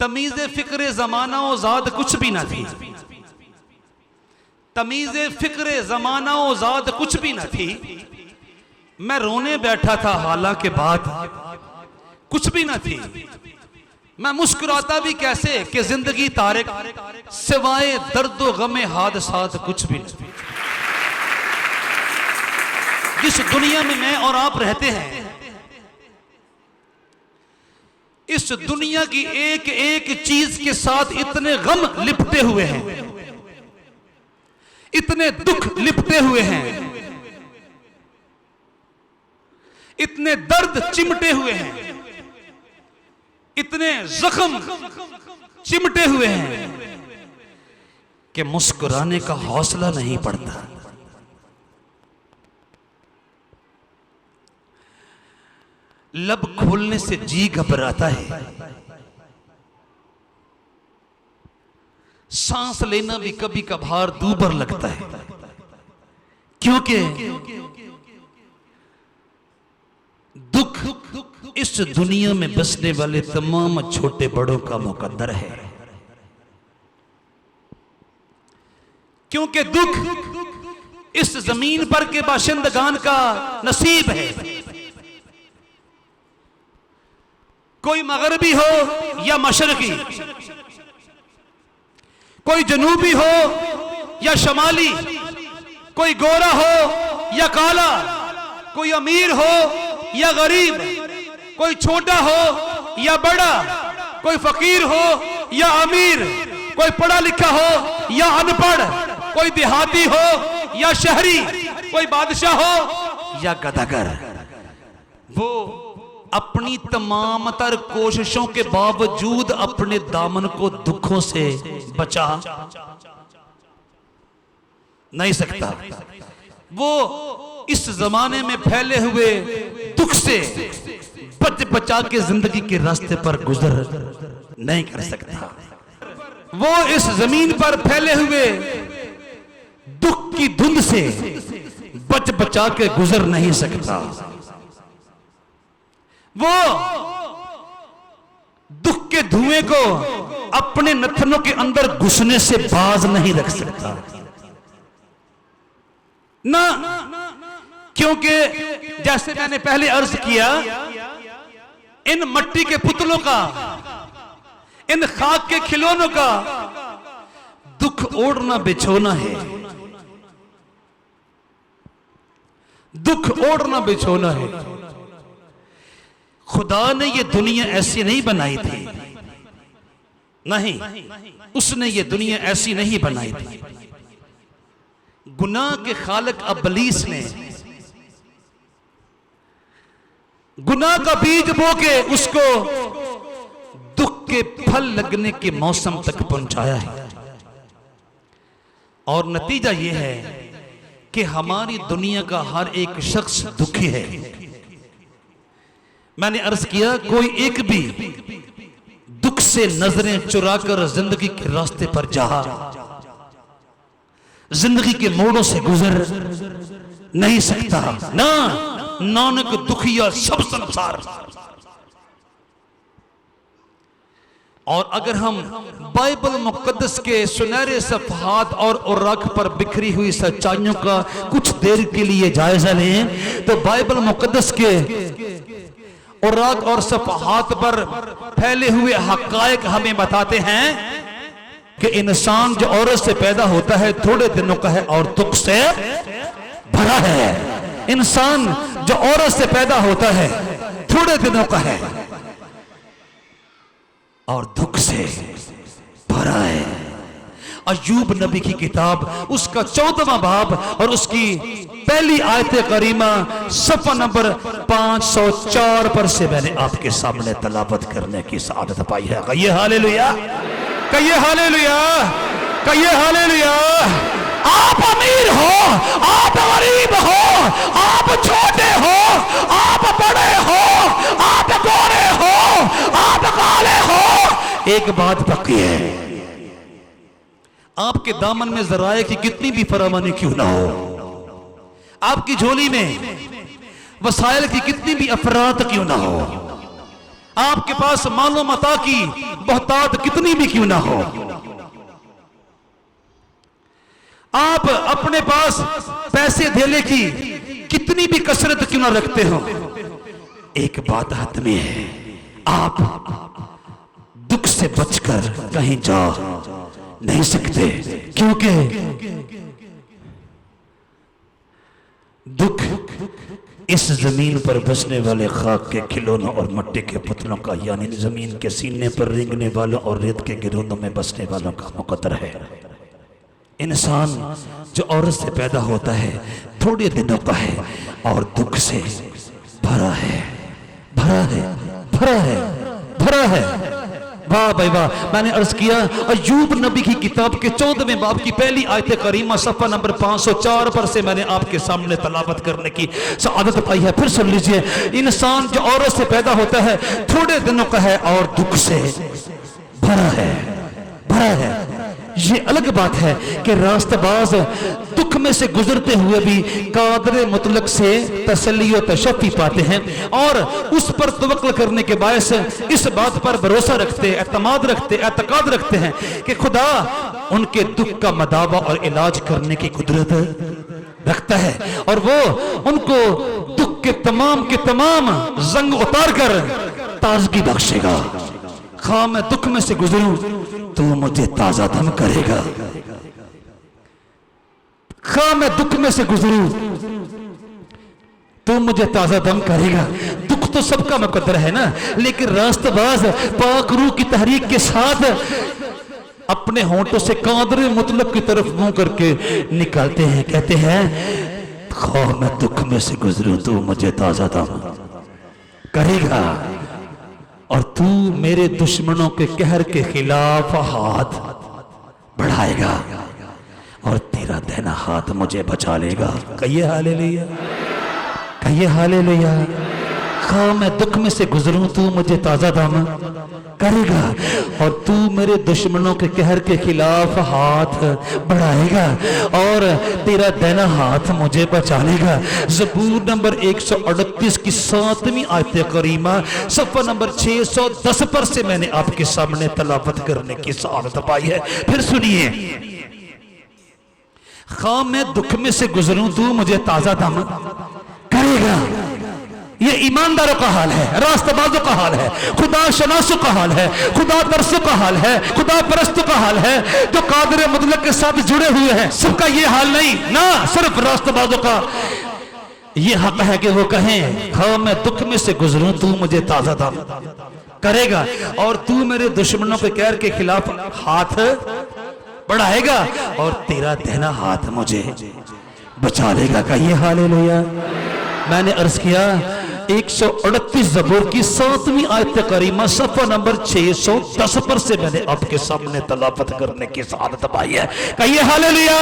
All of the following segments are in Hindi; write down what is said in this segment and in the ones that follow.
तमीज़ फिक्र ज़माना ओ ज़ाद कुछ भी ना थी, तमीज़ फिक्र ज़माना ओ ज़ाद कुछ भी ना थी। मैं रोने बैठा था हालांकि बात कुछ भी ना थी। मैं मुस्कुराता भी कैसे कि जिंदगी तारिक सिवाय दर्द गमे हादसात कुछ भी नहीं। जिस दुनिया में मैं और आप रहते हैं, इस दुनिया की एक एक चीज के साथ इतने गम लिपटे हुए हैं, इतने दुख लिपटे हुए हैं, इतने दर्द चिमटे हुए हैं, इतने जख्म चिमटे हुए हैं कि मुस्कुराने का हौसला नहीं पड़ता। लब खोलने से जी घबराता है, सांस लेना भी कभी कभार दूभर लगता है, क्योंकि दुख इस दुनिया में बसने वाले तमाम छोटे बड़ों का मुकद्दर है। क्योंकि दुख इस जमीन पर के बाशिंदगान का नसीब है। कोई मगरबी हो या मशरकी, कोई जनूबी हो या शमाली, कोई गोरा हो या काला, कोई अमीर हो या गरीब, कोई छोटा हो या बड़ा, कोई फकीर हो या अमीर, कोई पढ़ा लिखा हो या अनपढ़, कोई देहाती हो या शहरी, कोई बादशाह हो या गदागर, वो अपनी तमाम तर कोशिशों के बावजूद अपने दामन को दुखों से बचा नहीं सकता। वो इस जमाने में फैले हुए दुख से बच बचा के जिंदगी के रास्ते पर गुजर नहीं कर सकता। वो इस जमीन पर फैले हुए दुख की धुंध से बच बचा के गुजर नहीं सकता। वो दुख के धुएं को अपने नथनों के अंदर घुसने से बाज नहीं रख सकता ना, क्योंकि जैसे मैंने पहले अर्ज किया, इन मट्टी के पुतलों का, इन खाक के खिलौनों का दुख ओढ़ना बिछोना है, दुख ओढ़ना बिछोना है। खुदा ने ये दुनिया ऐसी नहीं बनाई थी, नहीं, उसने ये दुनिया ऐसी नहीं बनाई थी। गुनाह के खालिक अबलीस ने गुनाह का बीज बो के उसको दुख के फल लगने के मौसम तक पहुंचाया है। और नतीजा यह है कि हमारी दुनिया का हर एक शख्स दुखी है। मैंने अर्ज किया, कोई एक भी दुख से नजरें चुराकर जिंदगी के रास्ते पर जा, जिंदगी के मोड़ों से गुजर नहीं सकता ना। नानक दुखिया सब संसार। और अगर हम बाइबल मुकद्दस के सुनहरे सफ़हात और औराक पर बिखरी हुई सच्चाइयों का कुछ देर के लिए जायजा लें, तो बाइबल मुकद्दस के औराक और सफ़हात पर फैले हुए हक़ाइक़ हमें बताते हैं कि इंसान जो औरत से पैदा होता है थोड़े दिनों का है और दुख से भरा है। इंसान जो औरत से पैदा होता है थोड़े दिनों का है और दुख से भरा है। अय्यूब नबी की किताब उसका 14वां बाब और उसकी पहली आयत करीमा सफ़ा नंबर 504 पर से मैंने आपके सामने तलावत करने की सआदत पाई है। कहिए हालेलुया, कहिए हालेलुया, कहिए हालेलुया। आप अमीर हो, आप गरीब हो, आप छोटे हो, आप बड़े हो, आप गोरे हो, आप काले हो, एक बात पक्की है, आपके दामन में ज़राए की कितनी भी फरामानी क्यों ना हो, आपकी झोली में वसाइल की कितनी भी अफरात क्यों ना हो, आपके पास मालो मता की बहुतात कितनी भी क्यों ना हो, आप अपने पास पैसे धेले की कितनी भी कसरत क्यों ना रखते हो, एक बात हाथ में है, आप दुख से बचकर कहीं जा नहीं सकते, क्योंकि दुख इस जमीन पर बसने वाले खाक के खिलौनों और मट्टी के पुतलों का, यानी जमीन के सीने पर रेंगने वालों और रेत के गिरोंदों में बसने वालों का मुकद्दर है। इंसान जो औरत से पैदा होता है थोड़े दिनों का है और दुख से भरा है, भरा है, भरा है, भरा है। वाह भाई वाह। मैंने अर्ज किया अय्यूब नबी की किताब के 14वें बाब की पहली आयत करीमा सफ़ा नंबर 504 पर से मैंने आपके सामने तलावत करने की सआदत पाई है। फिर सुन लीजिए, इंसान जो औरत से पैदा होता है थोड़े दिनों का है और दुख से भरा है, भरा है। ये अलग बात है कि रास्तबाज दुख में से गुजरते हुए भी कादर मुतलक से तसल्ली और तशफ़ी पाते हैं और उस पर तवक्कुल करने के बायस इस बात पर भरोसा रखते, एतमाद रखते, एतकाद रखते हैं कि खुदा उनके दुख का मदावा और इलाज करने की कुदरत रखता है और वो उनको दुख के तमाम जंग उतार कर ताजगी बख्शेगा। खा मैं दुख में से गुजरूं तो मुझे ताजा दम करेगा, खा मैं दुख में से गुजरूं तो मुझे ताजा दम करेगा। दुख तो सबका मुकद्दर है ना, लेकिन रास्तबाज पाक रूह की तहरीक के साथ अपने होंठों से कादर मुतलब की तरफ मुंह करके निकालते हैं, कहते हैं खा मैं दुख में से गुजरूं तो मुझे ताजा दम करेगा और तू मेरे दुश्मनों के कहर के खिलाफ हाथ बढ़ाएगा और तेरा दाहिना हाथ मुझे बचा लेगा। कहिए हालेलुया, कहिए हालेलुया। खा मैं दुख में से गुजरूं तू मुझे ताजा दम करेगा और तू मेरे दुश्मनों के कहर के खिलाफ हाथ बढ़ाएगा और तेरा दाहिना हाथ मुझे बचा लेगा। ज़बूर नंबर 138 की 7वीं आयत करीमा सफ़ा नंबर 610 पर से मैंने आपके सामने तलावत करने की सआदत पाई है। फिर सुनिए, खा मैं दुख में से गुजरूं तू मुझे ताजा दम करेगा। ये ईमानदारों का हाल है, रास्तबाजों का हाल है, खुदा शनासों का हाल है, खुदा तरसों का हाल है, खुदा परस्तों का हाल है, जो कादर मुतलक के साथ जुड़े हुए हैं। सबका ये हाल नहीं ना, सिर्फ रास्तबाजों का ये हक है कि वो कहें हाँ मैं दुख में से गुजरूं तू मुझे ताजा दम करेगा और तू मेरे दुश्मनों के कहर के खिलाफ हाथ बढ़ाएगा और तेरा दाहिना हाथ मुझे बचा लेगा। कहिए हालेलुया। मैंने अर्ज किया 138 ज़बूर की 7वीं आयत करीमा सफ़ा नंबर 610 पर से मैंने आपके सामने तलावत करने की सआदत पाई है। कहिए हालेलुया।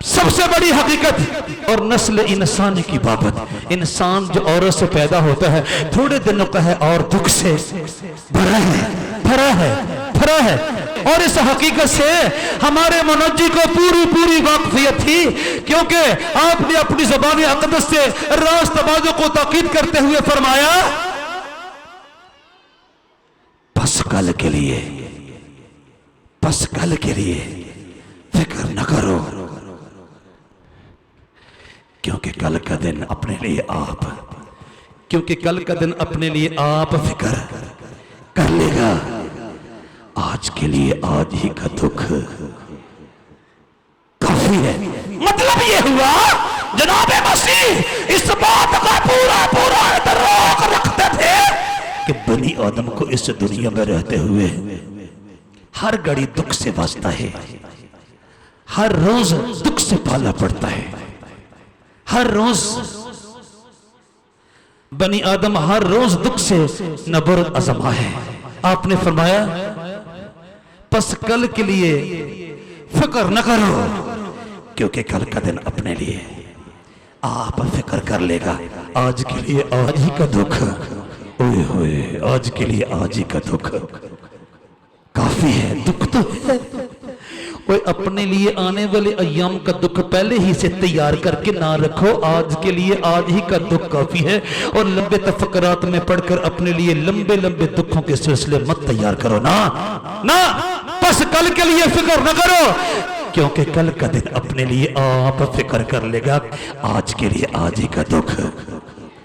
सबसे बड़ी हकीकत और नस्ल इंसानी की बाबत, इंसान जो औरत से पैदा होता है थोड़े दिनों का है और दुख से भरा है, भरा है, भरा है। और इस हकीकत से हमारे मुनज्जी को पूरी पूरी वाकफियत थी, क्योंकि आपने अपनी ज़बान अक़दस से रास्तबाजों को ताकीद करते हुए फरमाया बस कल के लिए, बस कल के लिए फिक्र न करो, क्योंकि कल का दिन अपने लिए आप, क्योंकि कल का दिन अपने लिए आप फिक्र कर लेगा। आज के लिए आज ही का दुख काफी है। मतलब ये हुआ जनाब मसीह इस बात का पूरा पूरा इदराक रखते थे कि बनी आदम को इस दुनिया में रहते हुए हर घड़ी दुख से बचता है, हर रोज दुख से पाला पड़ता है, हर रोज बनी आदम हर रोज दुख से नबर अज़मा है। आपने फरमाया बस कल के लिए फिक्र न करो, क्योंकि कल का दिन अपने लिए आप फिक्र कर लेगा। आज के लिए आज ही का दुख, ओए होए, आज के लिए आज ही का दुख काफी है। दुख तो है कोई अपने लिए आने वाले अय्याम का दुख पहले ही से तैयार करके ना रखो, आज के लिए आज ही का दुख काफी है। और लंबे तफक्कुरात में पढ़कर अपने लिए लंबे लंबे दुखों के सिलसिले मत तैयार करो ना ना। बस कल के लिए फिक्र न करो, क्योंकि कल का दिन अपने लिए आप फिक्र कर लेगा। आज के लिए आज ही का दुख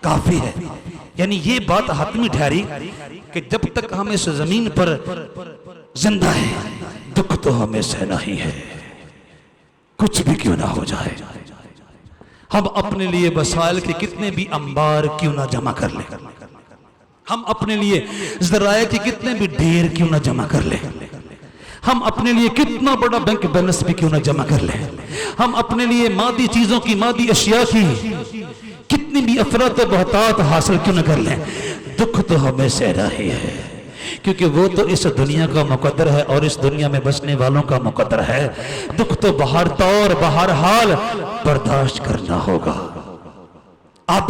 काफी है। यानी ये बात हातमी ठहरी कि जब तक हम इस जमीन पर जिंदा है, दुख तो हमें सहना ही है, कुछ भी क्यों ना हो जाए। हम अपने लिए वसाइल के कितने भी अंबार क्यों ना जमा कर ले, हम अपने लिए ज़राए के कितने भी ढेर क्यों ना जमा कर ले, हम अपने लिए कितना बड़ा बैंक बैलेंस भी क्यों ना जमा कर ले, हम अपने लिए मादी चीजों की, मादी अशिया की कितनी भी अफरात बहतात हासिल क्यों न कर लें, दुख तो हमें सहना ही है। क्योंकि वो तो इस दुनिया का मुकद्दर है और इस दुनिया में बसने वालों का मुकद्दर है। दुख तो बहर तौर बहर हाल बर्दाश्त करना होगा। अब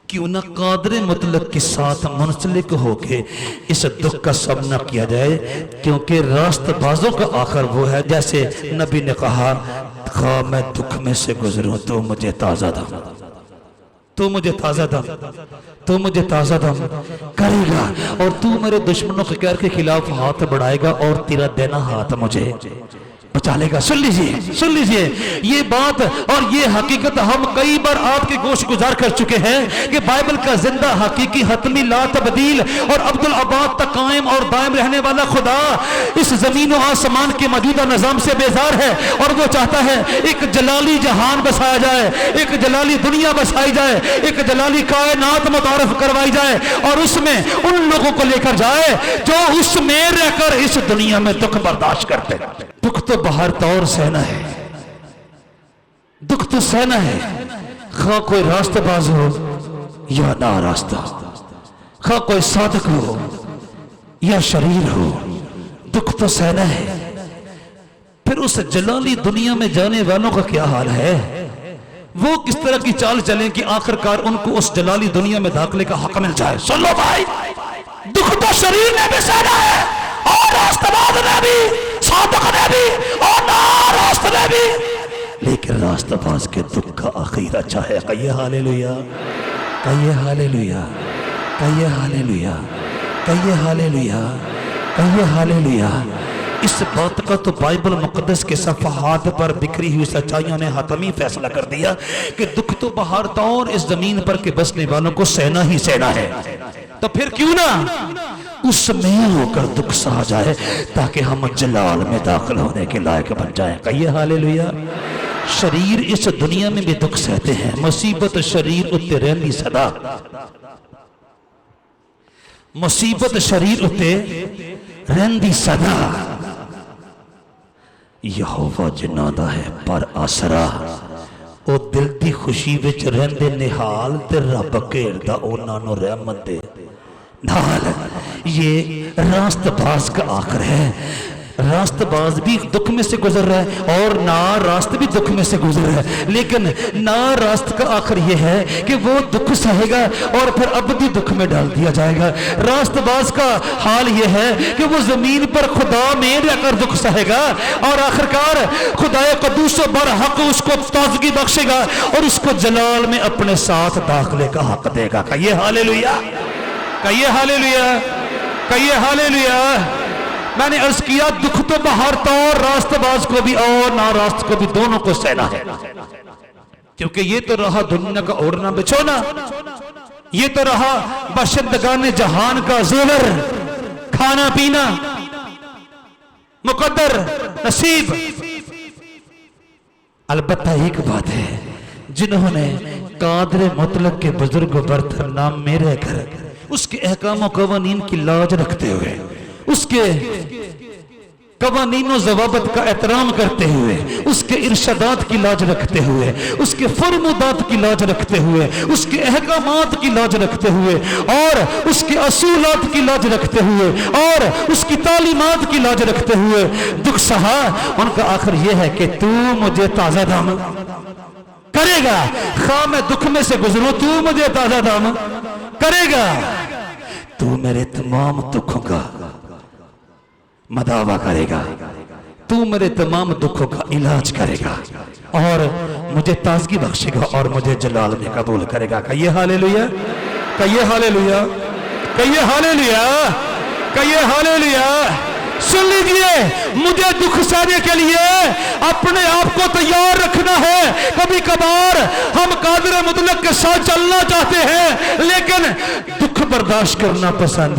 क्यों ना कादरे मुतलक के साथ मुंसलिक होके इस दुख का सामना किया जाए, क्योंकि रास्तबाजों का आखिर वो है, जैसे नबी ने कहा, खा मैं दुख में से गुजरूं तो मुझे ताजा दम, तो मुझे ताजा दम, तो मुझे ताजा दम करेगा, और तू मेरे दुश्मनों के कहर के खिलाफ हाथ बढ़ाएगा और तेरा देना हाथ मुझे बचा लेगा। सुन लीजिए, सुन लीजिए ये बात और ये हकीकत हम कई बार आपके गोश गुजार कर चुके हैं कि बाइबल का जिंदा हकीकी हतमी ला तब्दील और अब्दुल अबाद तक कायम और दायम रहने वाला खुदा इस जमीन और आसमान के मौजूदा निजाम से बेजार है, और वो चाहता है एक जलाली जहान बसाया जाए, एक जलाली दुनिया बसाई जाए, एक जलाली कायनात मुतारफ करवाई जाए, और उसमें उन लोगों को लेकर जाए जो उसमें रहकर इस दुनिया में दुख बर्दाश्त करते हैं। दुख तो बाहर तौर सहना है, दुख तो सहना है, खा कोई रास्तबाज हो या ना रास्ता, खा कोई साधक हो या शरीर हो, दुख तो सहना है। फिर उस जलाली दुनिया में जाने वालों का क्या हाल है, वो किस तरह की चाल चलें कि आखिरकार उनको उस जलाली दुनिया में दाखिले का हक मिल जाए। सुन लो भाई, दुख तो शरीर ने भी सहना है और रास्तबाज ने भी, साधक ने भी और नारास्त ने भी, लेकिन रास्तबाज के दुख का आखिर अच्छा है। कहिए हालेलुया, कहिए हालेलुया, कहिए हालेलुया, कहिए हालेलुया, कहिए हालेलुया। इस बात का तो बाइबल मुकद्दस के सफ़हात पर बिखरी हुई सच्चाइयों ने हतमी फैसला कर दिया कि दुख तो बाहर तौर इस जमीन पर के बसने वालों को सहना ही सहना है। तो फिर क्यों ना उसमें होकर दुख सहा जाए, ताकि हम जलाल में दाखिल होने के लायक बन जाए। कहिए हालेलुया। शरीर इस दुनिया में भी दुख सहते हैं, मुसीबत शरीर उत्ते रहंदी सदा, मुसीबत शरीर उत्ते रहंदी सदा। यहोवा जिन्ना दा है पर आसरा, ओ दिल दी खुशी विच रहंदे निहाल, ते रब घेरदा उन्हां नूं रहमत दे नाल। ये रास्तबाज का आखिर है। रास्तबाज भी दुख में से गुजर रहा है और ना रास्त भी दुख में से गुजर रहा है, लेकिन ना रास्त का आखिर यह है कि वो दुख सहेगा और फिर अबदी दुख में डाल दिया जाएगा। रास्तबाज का हाल यह है कि वो जमीन पर खुदा में रहकर दुख सहेगा और आखिरकार खुदाए कदूस बर हक उसको ताजगी बख्शेगा और उसको जलाल में अपने साथ दाखिले का हक देगा। कहिए हालेलुया, कहिए हालेलुया, कहिए हालेलुया। मैंने अर्ज किया, दुख तो बाहर तौर रास्तबाज को भी और ना रास्त को भी, दोनों को सहना है, क्योंकि ये तो रहा दुनिया का ओढ़ना बिछोना, ये तो रहा बशिंदगान जहान का ज़ेवर, खाना पीना, मुकद्दर नसीब। अलबत्ता एक बात है, जिन्होंने कादरे मुतलक के बुजुर्ग बरतर नाम में रहकर उसके अहकाम और कवानीन की लाज रखते हुए, उसके कवानीन ज़वाबत का एहतराम करते हुए, उसके इरशादात की लाज रखते हुए, उसके फरमुदात की लाज रखते हुए, उसके अहकामात की लाज रखते हुए और उसके असूलात की लाज रखते हुए और उसकी तालीमात की लाज रखते हुए दुख सहा, उनका आखिर यह है कि तू मुझे ताज़ा दाम करेगा। खा मैं दुख में से गुजरूं, तू मुझे ताज़ा दाम करेगा, तू मेरे तमाम दुखों का मदावा करेगा। तू मेरे तमाम दुखों का इलाज करेगा और मुझे ताजगी बख्शेगा और मुझे जलाल में कबूल करेगा। कहिए हालेलुया, कहिए हालेलुया, कहिए हालेलुया, कहिए हालेलुया। सुन लीजिए, मुझे दुख सहने के लिए अपने आप को तैयार रखना है। कभी कभार हम कादिर मुतलक के साथ चलना चाहते हैं लेकिन दुख बर्दाश्त करना पसंद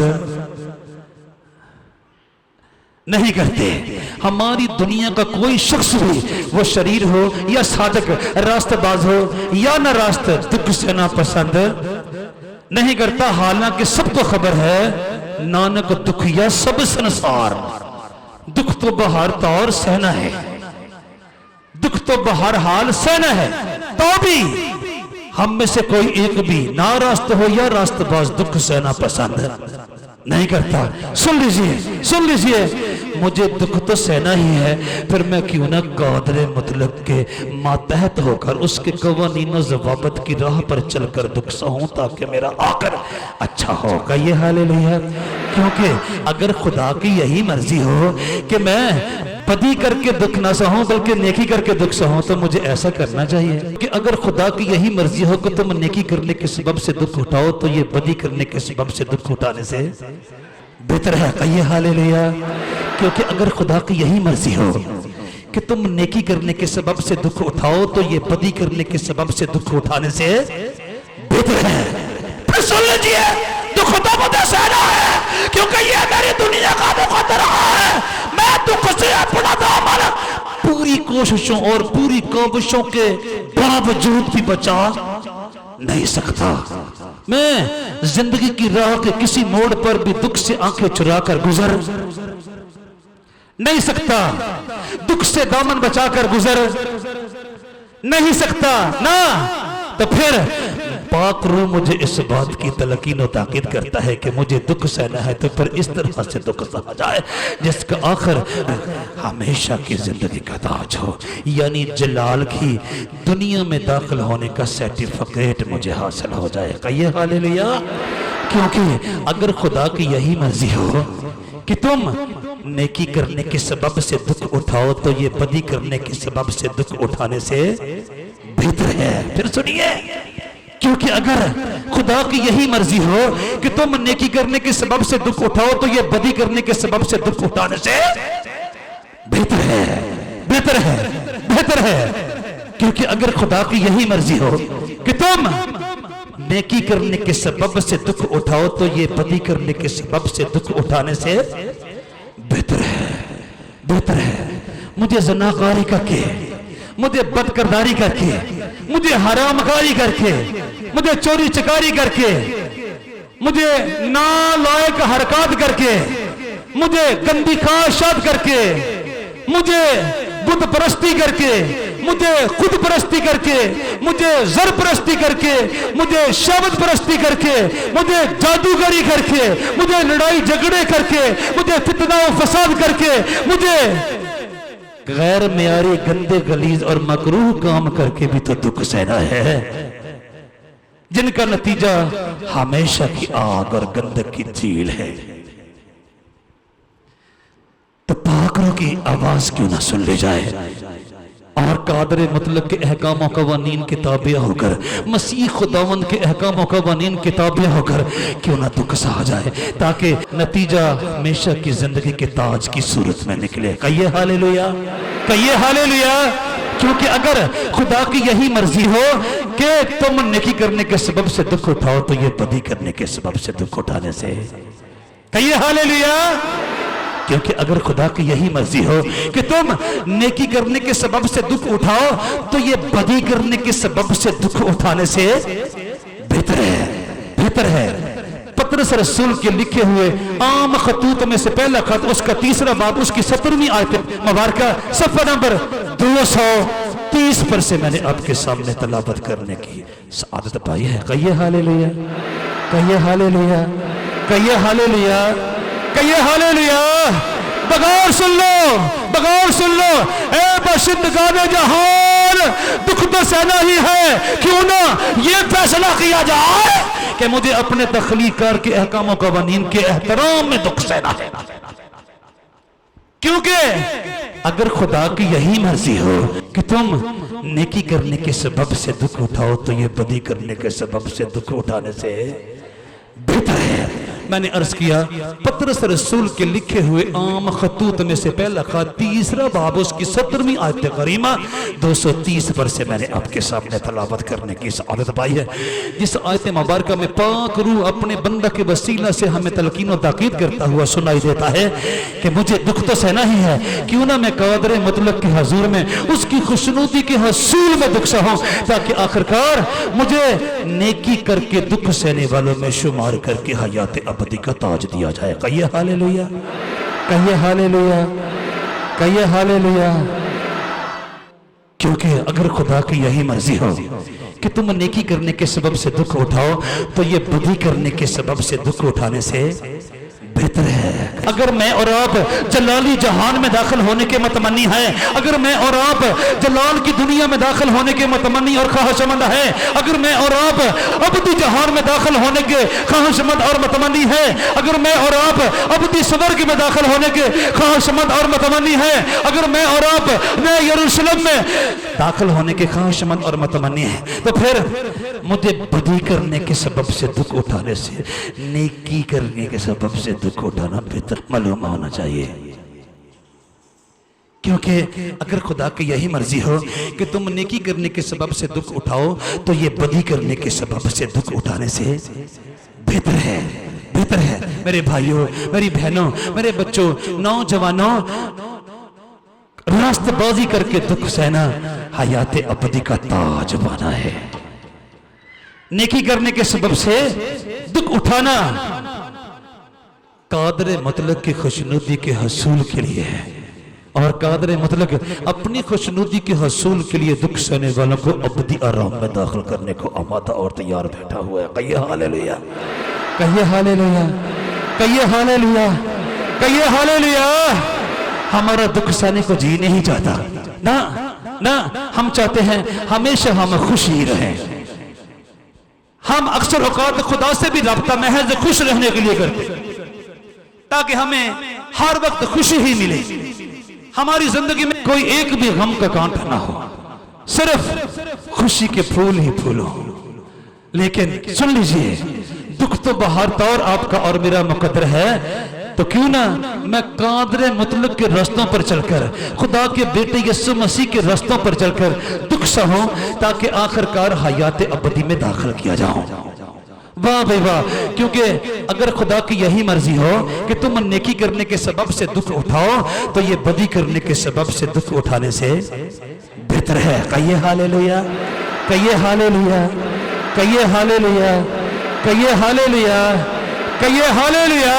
नहीं करते। हमारी दुनिया का कोई शख्स भी, वो शरीर हो या साधक, रास्तबाज हो या न रास्त, दुख सहना पसंद नहीं करता। हालांकि सबको खबर है नानक दुख या सब संसार, दुख तो बहर तौर सहना है, दुख तो बहर हाल सहना है। तो भी हम में से कोई एक भी ना रास्त हो या रास्तबाज दुख सहना पसंद नहीं करता। सुन लीजिए, सुन लीजिए, मुझे दुख तो सहना ही है, फिर मैं क्यों ना कादरे मुतलक के मातहत होकर उसके कवानीन ज़वाबत की राह पर चलकर दुख सहूं ताकि मेरा आखिर अच्छा होगा। ये हालेलुया। क्योंकि अगर खुदा की यही मर्जी हो कि मैं बदी करके दुख ना सहूं बल्कि नेकी करके दुख सहूं, तो मुझे ऐसा करना चाहिए कि अगर खुदा की यही मर्जी हो कि तुम नेकी करने के सबब से दुख उठाओ तो ये बदी करने के सबब से दुख उठाने से बेहतर है। कहिए हालेलुया। क्योंकि अगर खुदा की यही मर्जी हो कि तुम नेकी करने के सबब से दुख उठाओ तो ये बदी करने के सबब से दुख उठाने से बेहतर है। फिर सुन लीजिए, दुख तो मुझे सहना है क्योंकि ये मेरी दुनिया का मुकद्दर है। मैं दुख से अपना दामन पूरी कोशिशों और पूरी कोशिशों के बावजूद भी बचा नहीं सकता। मैं जिंदगी की राह के किसी मोड़ पर भी दुख से आंखें चुरा कर गुजर नहीं सकता, दुख से दामन बचाकर गुजर नहीं सकता ना। तो फिर पाक रूह मुझे इस बात की तलकीन और ताकीद करता है कि मुझे दुख सहना है, तो फिर इस तरह से दुख सहा जाए जिसका आखिर हमेशा की जिंदगी का ताज हो, यानी जलाल की दुनिया में दाखिल होने का सर्टिफिकेट मुझे हासिल हो जाए। कहिए हालेलुया। क्योंकि अगर खुदा की यही मर्जी हो कि तुम नेकी करने के सबब से दुख उठाओ तो ये बदी करने के सबब से दुख उठाने से बेहतर है। फिर सुनिए, क्योंकि अगर खुदा की यही मर्जी हो कि तुम नेकी करने के सबब से दुख उठाओ तो ये बदी करने के सबब से दुख उठाने से बेहतर है, बेहतर है, बेहतर है। क्योंकि अगर खुदा की यही मर्जी हो कि तुम नेकी करने के सबब से दुख उठाओ तो ये बदी करने के सबब से दुख उठाने से बेहतर है, बेहतर है। मुझे ज़नाकारी करके, मुझे बदकिरदारी करके, मुझे हरामकारी करके, मुझे चोरी चकारी करके, मुझे नालायक हरकत करके, मुझे गंदी ख्वाहिशात करके, मुझे बुत परस्ती करके, मुझे खुद परस्ती करके, मुझे जर परस्ती करके, मुझे शब्द परस्ती करके, मुझे जादूगरी करके, मुझे लड़ाई झगड़े करके, मुझे फितना और फसाद करके, मुझे गैर मियारी गंदे गलीज और मकरूह काम करके भी तो दुख सहना है, जिनका नतीजा हमेशा की आग और गंदक की झील है। तो पाकरों की आवाज क्यों ना सुन ली जाए और कादरे मतलब के अहकाम कवानीन के ताबे होकर, मसीह खुदावंद के अहकाम कवानीन के ताबे होकर क्यों ना दुख सहा जाए, ताकि नतीजा हमेशा की जिंदगी के ताज की सूरत में निकले। कहिए हालेलुया, कहिए हालेलुया। क्योंकि अगर खुदा की यही मर्जी हो कि तुम नेकी करने के सबब से दुख उठाओ तो ये बदी करने के सबब से दुख उठाने से, कहिए हालेलुया। क्योंकि अगर खुदा की यही मर्जी हो कि तुम नेकी करने के सबब से दुख उठाओ तो ये बदी करने के सबब से दुख उठाने से बेहतर है, बेहतर है। पतरस रसूल के लिखे हुए आम खतूत में से पहला खत, उसका 3रा बाब, उसकी 17वीं आयत मुबारका, सफ़ा नंबर 230 पर से मैंने आपके सामने तलावत करने की आदत पाई है। कहिए हालेलुया, कहिए हालेलुया, कहिए हालेलुया, कहिए हालेलुया। बगौर सुन लो, बगौर सुन लो, ए बशिंदगाने जहान, दुख तो सहना ही है, क्यों ना ये फैसला किया जाए कि मुझे अपने तख्लीकार के अहकाम कवानीन के एहतराम में दुख सहना है। क्योंकि अगर खुदा की यही मर्जी हो कि तुम नेकी करने के सबब से दुख उठाओ तो ये बदी करने के सबब से दुख उठाने से बेहतर है। मैंने अर्ज किया पतरस रसूल के लिखे हुए आम खतूत में से पहला खत 3 बाब उसकी 17वीं आयत करीमा 230 पर से मैंने आपके सामने तलावत करने की सआदत पाई है। जिस आयत मुबारक में पाक रूह अपने बंदा के वसीला से हमें तलकीन और ताकीद करता हुआ सुनाई देता है कि मुझे दुख तो सहना ही है, क्यों ना मैं कादर मुतलक के हजूर में उसकी खुशनुदी के हसूल में दुख सहूं, ताकि आखिरकार मुझे नेकी करके दुख सहने वालों में शुमार करके हयात अबदी का ताज दिया जाए। कहिए हालेलुया, कहिए हालेलुया, कहिए हालेलुया। क्योंकि अगर खुदा की यही मर्जी हो कि तुम नेकी करने के सबब से दुख उठाओ तो ये बदी करने के सबब से दुख उठाने से बेहतर है। अगर मैं और आप जलाली जहान में दाखिल होने के मतमनी है, अगर मैं और आप जलाल की दुनिया में दाखिल होने के मतमनी और ख्वाहिशमंद है, अगर मैं और आप अबदी जहान में दाखिल होने के ख्वाहिशमंद और मतमनी है, अगर मैं और आप अबदी स्वर्ग में दाखिल होने के ख्वाहिशमंद और मतमनी है, अगर मैं और आप नए यरूशलेम में दाखिल होने के ख्वाहिशमंद और मतमनी है, तो फिर मुझे बदी करने के सबब से दुख उठाने से नेकी करने के सबब से दुख उठाना बेहतर मालूम होना चाहिए। क्योंकि अगर खुदा की यही मर्जी हो कि तुम नेकी करने के सबब से दुख उठाओ तो ये बदी करने के सबब से दुख उठाने से बेहतर है, बेहतर है। मेरे भाइयों, मेरी बहनों, मेरे बच्चों, नौजवानों, रास्तबाजी करके दुख सहना हयात अबदी का ताज बना है। नेकी करने के सबब से दुख उठाना कादर मुतलक की खुशनुदी के हसूल के लिए है, और कादर मुतलक अपनी खुशनुदी के हसूल के लिए दुख सहने वालों को अबदी आराम में दाखिल करने को आमादा और तैयार बैठा हुआ है। कहिए हालेलुया, कहिए हालेलुया, कहिए हालेलुया, कहिए हालेलुया। हमारा दुख सहने को जी नहीं चाहता ना, ना, हम चाहते हैं हमेशा हम खुश ही रहें। हम अक्सर औकात खुदा से भी रब्ता महज खुश रहने के लिए करते हैं, ताकि हमें हर वक्त खुशी ही मिले, हमारी जिंदगी में कोई एक भी गम का कांटा ना हो, सिर्फ खुशी के फूल ही फूल हो। लेकिन सुन लीजिए, दुख तो बहार तौर आपका और मेरा मुकद्दर है, तो क्यों ना मैं कादर मुतलक के रास्तों पर चलकर, खुदा के बेटे यीशु मसीह के रास्तों पर चलकर दुख सहूं, ताकि आखिरकार हयात अबदी में दाखिल किया जाऊं। वाह भाई वाह। क्योंकि अगर खुदा की यही मर्जी हो कि तुम नेकी करने के सबब से दुख उठाओ तो ये बदी करने के सबब से दुख उठाने से बेहतर है। कहिए हालेलुया, कहिए हालेलुया, कहिए हालेलुया, कहिए हालेलुया, कहिए हालेलुया।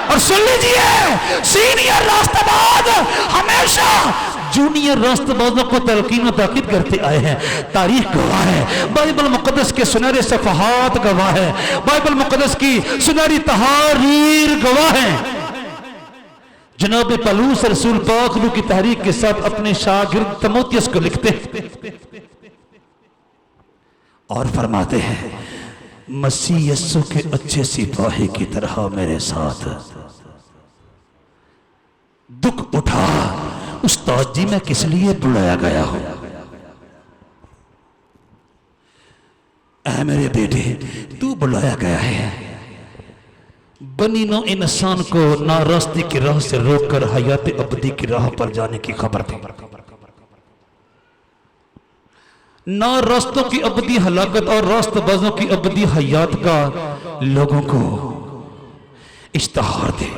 और सुन लीजिए, सीनियर रास्तेबाज हमेशा जूनियर रास्तेबाजों को तलकीन और ताकीद करते आए हैं। तारीख गवाह है, बाइबल मुकद्दस के सुनहरे सफहात गवाह है, बाइबल मुकद्दस की सुनहरी तहारीर गवाह है। जनाब पौलुस रसूल पाक रूह की तहरीक के साथ अपने शागिर्द तीमुथियुस को लिखते और फरमाते हैं, मसीह यीशु के अच्छे सिपाही की तरह मेरे साथ दुख उठा। उस्ताद जी मैं किस लिए बुलाया गया हूं? ऐ मेरे बेटे, तू बुलाया गया है बनी नो इंसान को नारास्ती की राह से रोककर हयात अबदी की राह पर जाने की खबर थी। ना रास्तों की अबदी हलाकत और रास्तबाजों की अबदी हयात का लोगों को इश्तिहार दे।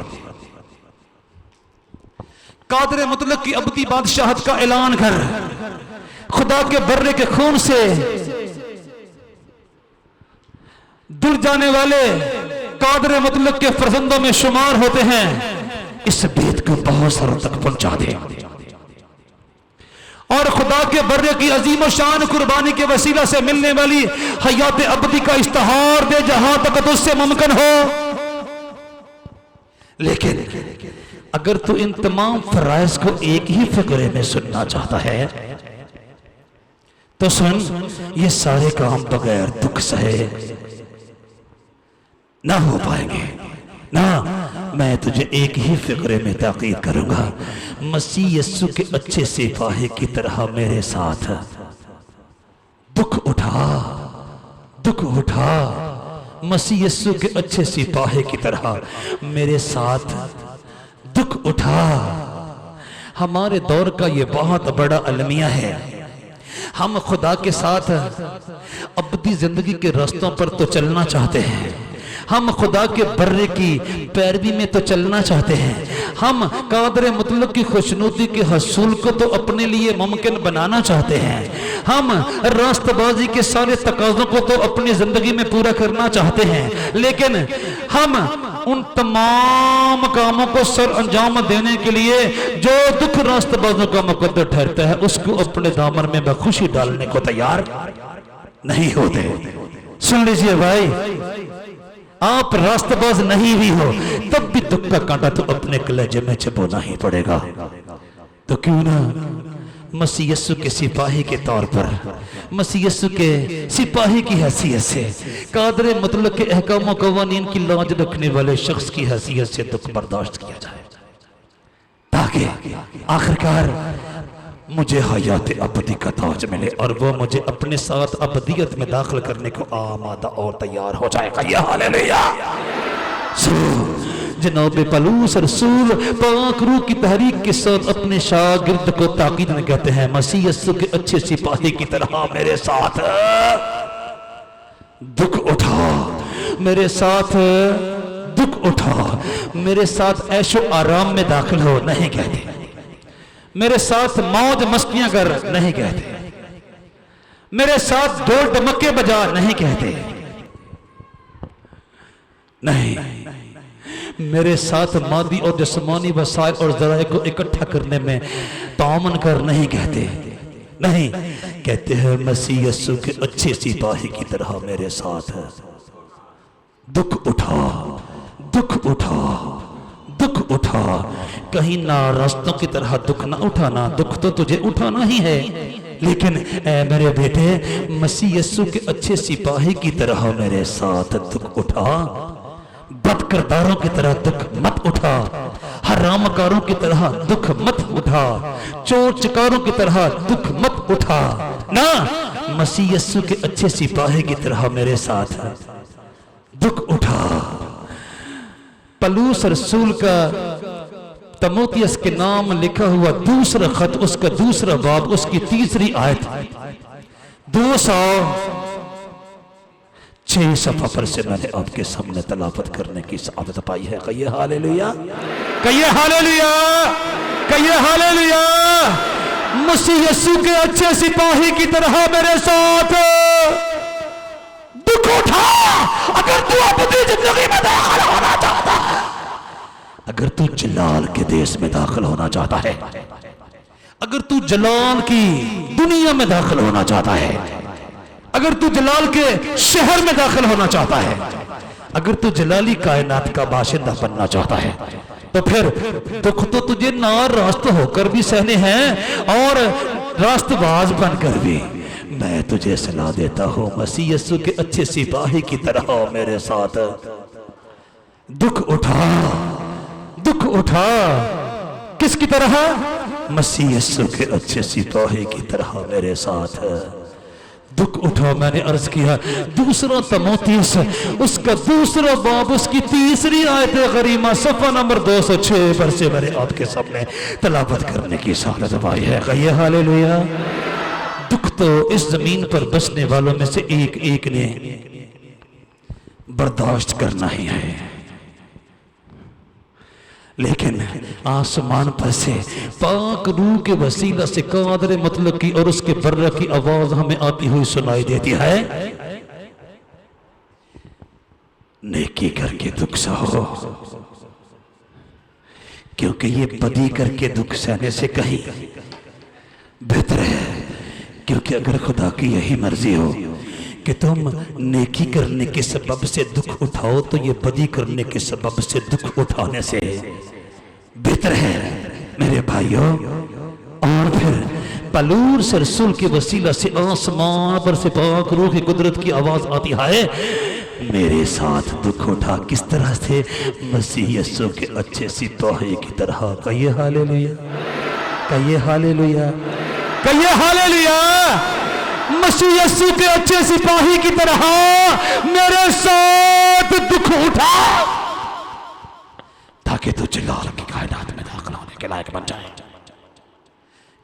कादर मुतलक की अबदी बादशाहत का ऐलान कर, खुदा के बर्रे के खून से दुल जाने वाले कादर मुतलक के फरजंदों में शुमार होते हैं, इस बेत को बहुत सरों तक पहुंचा दे और खुदा के बर्रे की अजीम और शान कुर्बानी के वसीला से मिलने वाली हयात अबदी का इश्तिहार दे जहां तक तुझसे मुमकिन हो। लेकिन अगर तू इन तमाम फराइज को एक ही फिक्रे में सुनना चाहता है तो सुन, ये सारे काम बगैर दुख सहे ना हो पाएंगे। ना, मैं तुझे एक ही फिक्रे में ताकीद करूंगा, मसीह यस्सु के अच्छे सिपाही की तरह मेरे साथ दुख उठा, दुख उठा। मसीह यस्सु के अच्छे सिपाही की तरह मेरे साथ दुख उठा। हमारे दौर का ये बहुत बड़ा अलमिया है। हम खुदा के साथ अबदी जिंदगी के रास्तों पर तो चलना चाहते हैं, हम खुदा के बर्रे की पैरवी में तो चलना चाहते हैं, हम कादर मुतलक की खुशनुदी के हसूल को तो अपने लिए मुमकिन बनाना चाहते हैं, हम रास्तबाजी के सारे तकाज़ों को तो अपनी जिंदगी में पूरा करना चाहते हैं, लेकिन हम उन तमाम कामों को सर अंजाम देने के लिए जो दुख रास्तबाजों का मुकद्दर ठहरता है उसको अपने दामन में बखुशी डालने को तैयार नहीं होते। सुन लीजिए भाई, आप रास्तबाज नहीं भी हो तब भी दुख का कांटा तो अपने कलेजे में चबोना ही पड़ेगा। तो क्यों ना मसीह यस्सु के सिपाही के तौर पर, मसीह यस्सु के सिपाही की हैसियत से, कादरे मतलब के अहकाम कवानीन की लाज रखने वाले शख्स की हैसियत से दुख बर्दाश्त किया जाए, ताकि आखिरकार मुझे हयात अबदी का ताज मिले और वो मुझे अपने साथ अबदियत में दाखिल करने को आमादा और तैयार हो जाएगा। या हालेलुया। जनाब पलूस रसूल पाक रूह की तहरीक के साथ अपने शागिर्द को ताकीद में कहते हैं, मसीह यस्सु के अच्छे सिपाही की तरह मेरे साथ दुख उठा, मेरे साथ दुख उठा, मेरे साथ ऐशो आराम में दाखिल हो नहीं कहते, मेरे साथ मौज मस्तियां कर नहीं कहते, मेरे साथ ढोल ढमक्के बजा नहीं कहते, नहीं, मेरे साथ मादी और जिस्मानी वसाइल और ज़राए को इकट्ठा करने में तामन कर नहीं कहते, नहीं कहते हैं मसीह यस्सु के अच्छे सिपाही की तरह मेरे साथ दुख उठा, दुख उठा, दुख उठा। कहीं ना रास्तों की तरह दुख ना उठाना, दुख तो तुझे उठाना ही है, लेकिन ऐ मेरे बेटे मसीह यस्सु के अच्छे सिपाही की तरह मेरे साथ दुख उठा। बदकिरदारों की तरह दुख मत उठा, हरामकारों की तरह दुख मत उठा, चोर चकारों की तरह दुख मत उठा ना, मसीह यस्सु के अच्छे सिपाही की तरह मेरे साथ दुख उठा। पलूस रसूल का तमोथियस के नाम लिखा हुआ दूसरा खत, उसका दूसरा बाब, उसकी तीसरी आयत 206 सफा पर से मैंने आपके सामने तलावत करने की सआदत पाई है। कहिए हालेलुया, कहिए हालेलुया, कहिए हालेलुया। मसीह यस्सु के अच्छे सिपाही की तरह मेरे साथ दुख उठा। अगर तू अपनी जिंदगी में दाखिल होना चाहता है, अगर तू जलाल के देश में दाखिल होना चाहता है, अगर तू जलाल की दुनिया में दाखिल होना चाहता है, अगर तू जलाल के शहर में दाखिल होना चाहता है, अगर तू जलाली कायनात का बाशिंदा बनना चाहता है, तो फिर दुख तो तुझे नार रास्त होकर भी सहने हैं और रास्तबाज बनकर भी। मैं तुझे सलाह देता हूं मसीह यस्सु के अच्छे सिपाही की तरह मेरे साथ दुख उठा, दुख उठा। किसकी तरह? मसीह यस्सु के अच्छे सिपाही की तरह मेरे साथ दुख उठा। मैंने अर्ज किया दूसरा तमोथियस उसका दूसरा बाब, उसकी तीसरी आयत करीमा सफा नंबर 206 पर से मैंने आपके सामने तलावत करने की सआदत पाई है। कहिए हालेलुया। दुख तो इस जमीन पर बसने वालों में से एक एक ने बर्दाश्त करना ही है, लेकिन आसमान पर से पाक रूह के वसीला से कादर मतलब की और उसके बर्रा की आवाज हमें आती हुई सुनाई देती है, नेकी करके दुख सहो, क्योंकि ये बदी करके दुख सहने से कहीं बेहतर है। क्योंकि अगर खुदा की यही मर्जी हो कि तुम नेकी करने के सबब से दुख उठाओ, तो ये बदी करने के सबब से दुख उठाने से बेहतर है मेरे भाइयों। और फिर पलूस रसूल के वसीला से आसमान पर से पाक रूह की कुदरत की आवाज आती है, मेरे साथ दुख उठा। किस तरह से? मसीह यीशु के अच्छे सिपाही की तरह। कहिए हालेलुया, कहिए हालेलुया, कहिए हालेलुया। मसीह यीशु के अच्छे सिपाही की तरह मेरे साथ दुख उठा, ताकि तू जलाल की कायनात में दाखिल होने के लायक बन जाए,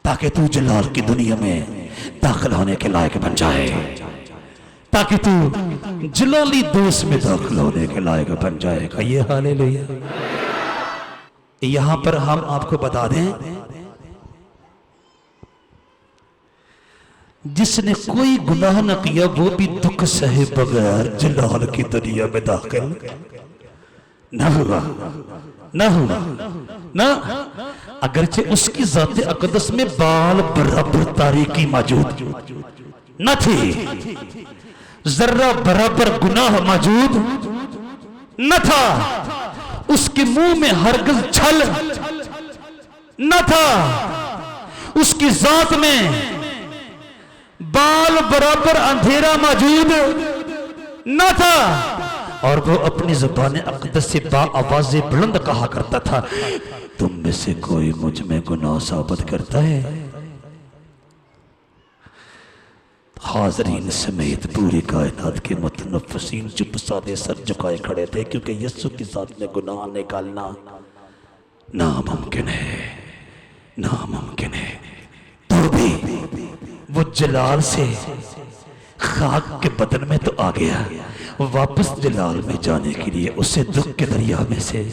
ताकि तू जलाल की दुनिया में दाखिल होने के लायक बन जाए, ताकि तू जलाली दोस्त में दाखिल होने के लायक बन जाएगा। ये हालेलुया। यहां पर हम आपको बता दें, जिसने कोई गुनाह न किया वो भी दुख सहे बगैर जलाल की दुनिया में दाखिल न हुआ, न हुआ, न। अगरचे उसकी ज़ात अक़दस में बाल बराबर तारीकी मौजूद न थी, जर्रा बराबर गुनाह मौजूद न था, उसके मुंह में हरगिज़ छल न था, उसकी ज़ात में बाल बराबर अंधेरा मौजूद न था, और वो अपनी ज़ुबान अक़दस से बाआवाज़ बुलंद कहा करता था, तुम में से कोई मुझ में गुनाह साबित करता है? हाज़रीन समेत पूरी कायनात के मुतनफ़्फ़िसीन चुप साधे सर झुकाए खड़े थे, क्योंकि यीशु की ज़ात में गुनाह निकालना नामुमकिन है, नामुमकिन है। तो भी वो जलाल से खाक के बदन में तो आ गया, वापस जलाल में जाने के लिए उसे दुख के दरिया में से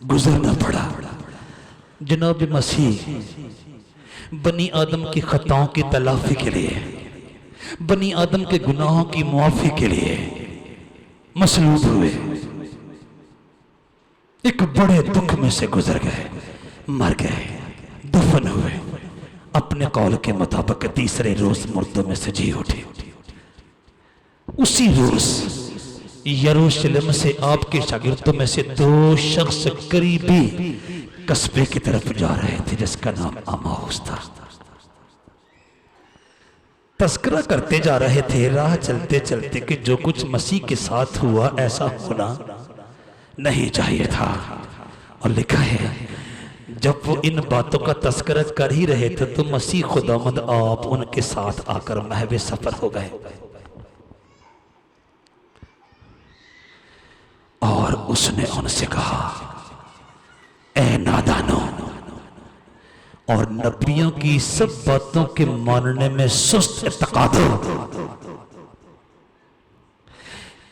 गुजरना पड़ा। जनाब मसीह बनी आदम की खताओं की तलाफी के लिए, बनी आदम के गुनाहों की मुआफी के लिए मसलूब हुए, एक बड़े दुख में से गुजर गए, मर गए, दफन हुए। अपने कौल के मुताबिक तीसरे रोज मुर्दों में से जी उठे। उसी रोज यरूशलेम से आपके शागिर्दों में से 2 शख्स करीबी कस्बे की तरफ जा रहे थे, जिसका नाम अमाउस था। तस्करा करते जा रहे थे राह चलते चलते कि जो कुछ मसीह के साथ हुआ ऐसा होना नहीं चाहिए था। और लिखा है, जब वो इन बातों का तस्करा कर ही रहे थे तो मसीह खुदावंद आप उनके साथ आकर महवे सफर हो गए और उसने उनसे कहा, ए नादानो और नबियों की सब बातों के मानने में सुस्त इत्तेकादो,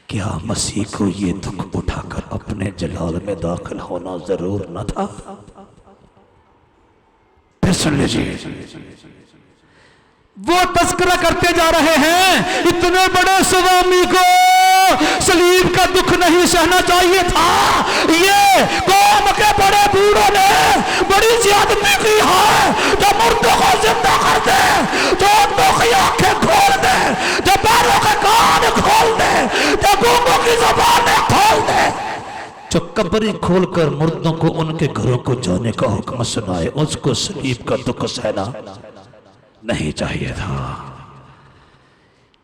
क्या मसीह को ये दुख उठाकर अपने जलाल में दाखिल होना जरूर न था? फिर सुन लीजिए, वो तस्करा करते जा रहे हैं, इतने बड़े स्वामी को सलीब का दुख नहीं सहना चाहिए था। ये कौम के बड़े बूढ़ों ने बड़ी ज्यादती की है, जो मुर्दों को जिंदा कर दे, जो अंधों की आंखें खोल दे, जो पैरों के कान खोल दे, जो गूंगों की ज़बानें खोल दे, जो कब्रें खोलकर मुर्दों को उनके घरों को जाने का हुक्म सुनाए, उसको सलीब का दुख सहना नहीं चाहिए था।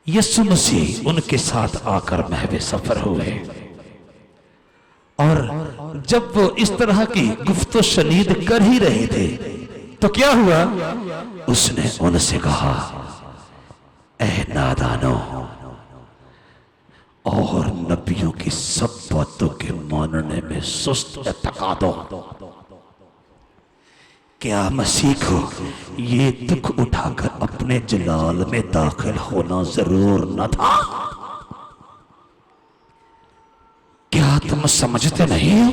यीशु मसीह उनके साथ आकर महवे सफर हुए और जब वो इस तरह की गुफ्तो शनीद कर ही रहे थे तो क्या हुआ? उसने उनसे कहा, ए नादानो और नबियों की सब बातों के मानने में सुस्त इत्तेकादो, क्या मसीह को ये दुख उठाकर अपने जलाल में दाखिल होना जरूर न था? क्या तुम समझते नहीं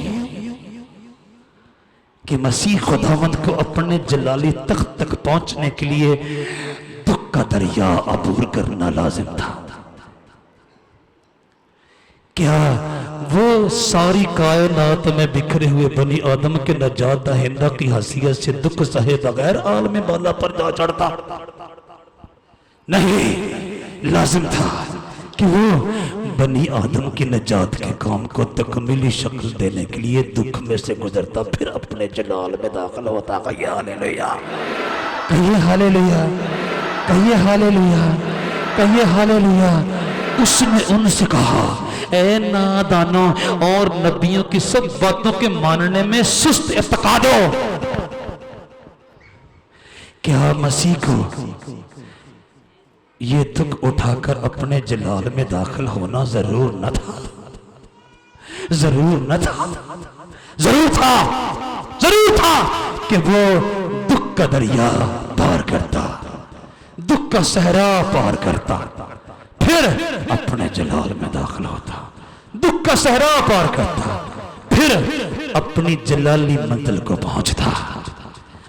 कि मसीह खुदावंद को अपने जलाली तख्त तक पहुंचने के लिए दुख का दरिया अबूर करना लाजिम था? क्या वो सारी कायनात में बिखरे हुए बनी आदम के नजात दहिंदा की हैसियत से दुख सहे बगैर आलम बाला पर जा चढ़ता? नहीं, लाजिम था कि वो बनी आदम की नजात के काम को तकमीली शक्ल देने के लिए दुख में से गुजरता, फिर अपने जलाल में दाखिल होता। कहिए हालेलुया, कहिए हालेलुया, कहिए हालेलुया, कहिए हालेलुया। उसने उनसे कहा, ए नादानो और नबियों की सब बातों के मानने में सुस्त इत्तेकादो, क्या मसीह को ये दुख उठाकर अपने जलाल में दाखिल होना जरूर न था? जरूर न था? जरूर था, जरूर था कि वो दुख का दरिया पार करता, दुख का सहरा पार करता, फिर अपने जलाल में दाखिल होता, दुख का सहरा पार करता, फिर अपनी जलाली मंजिल को पहुंचता,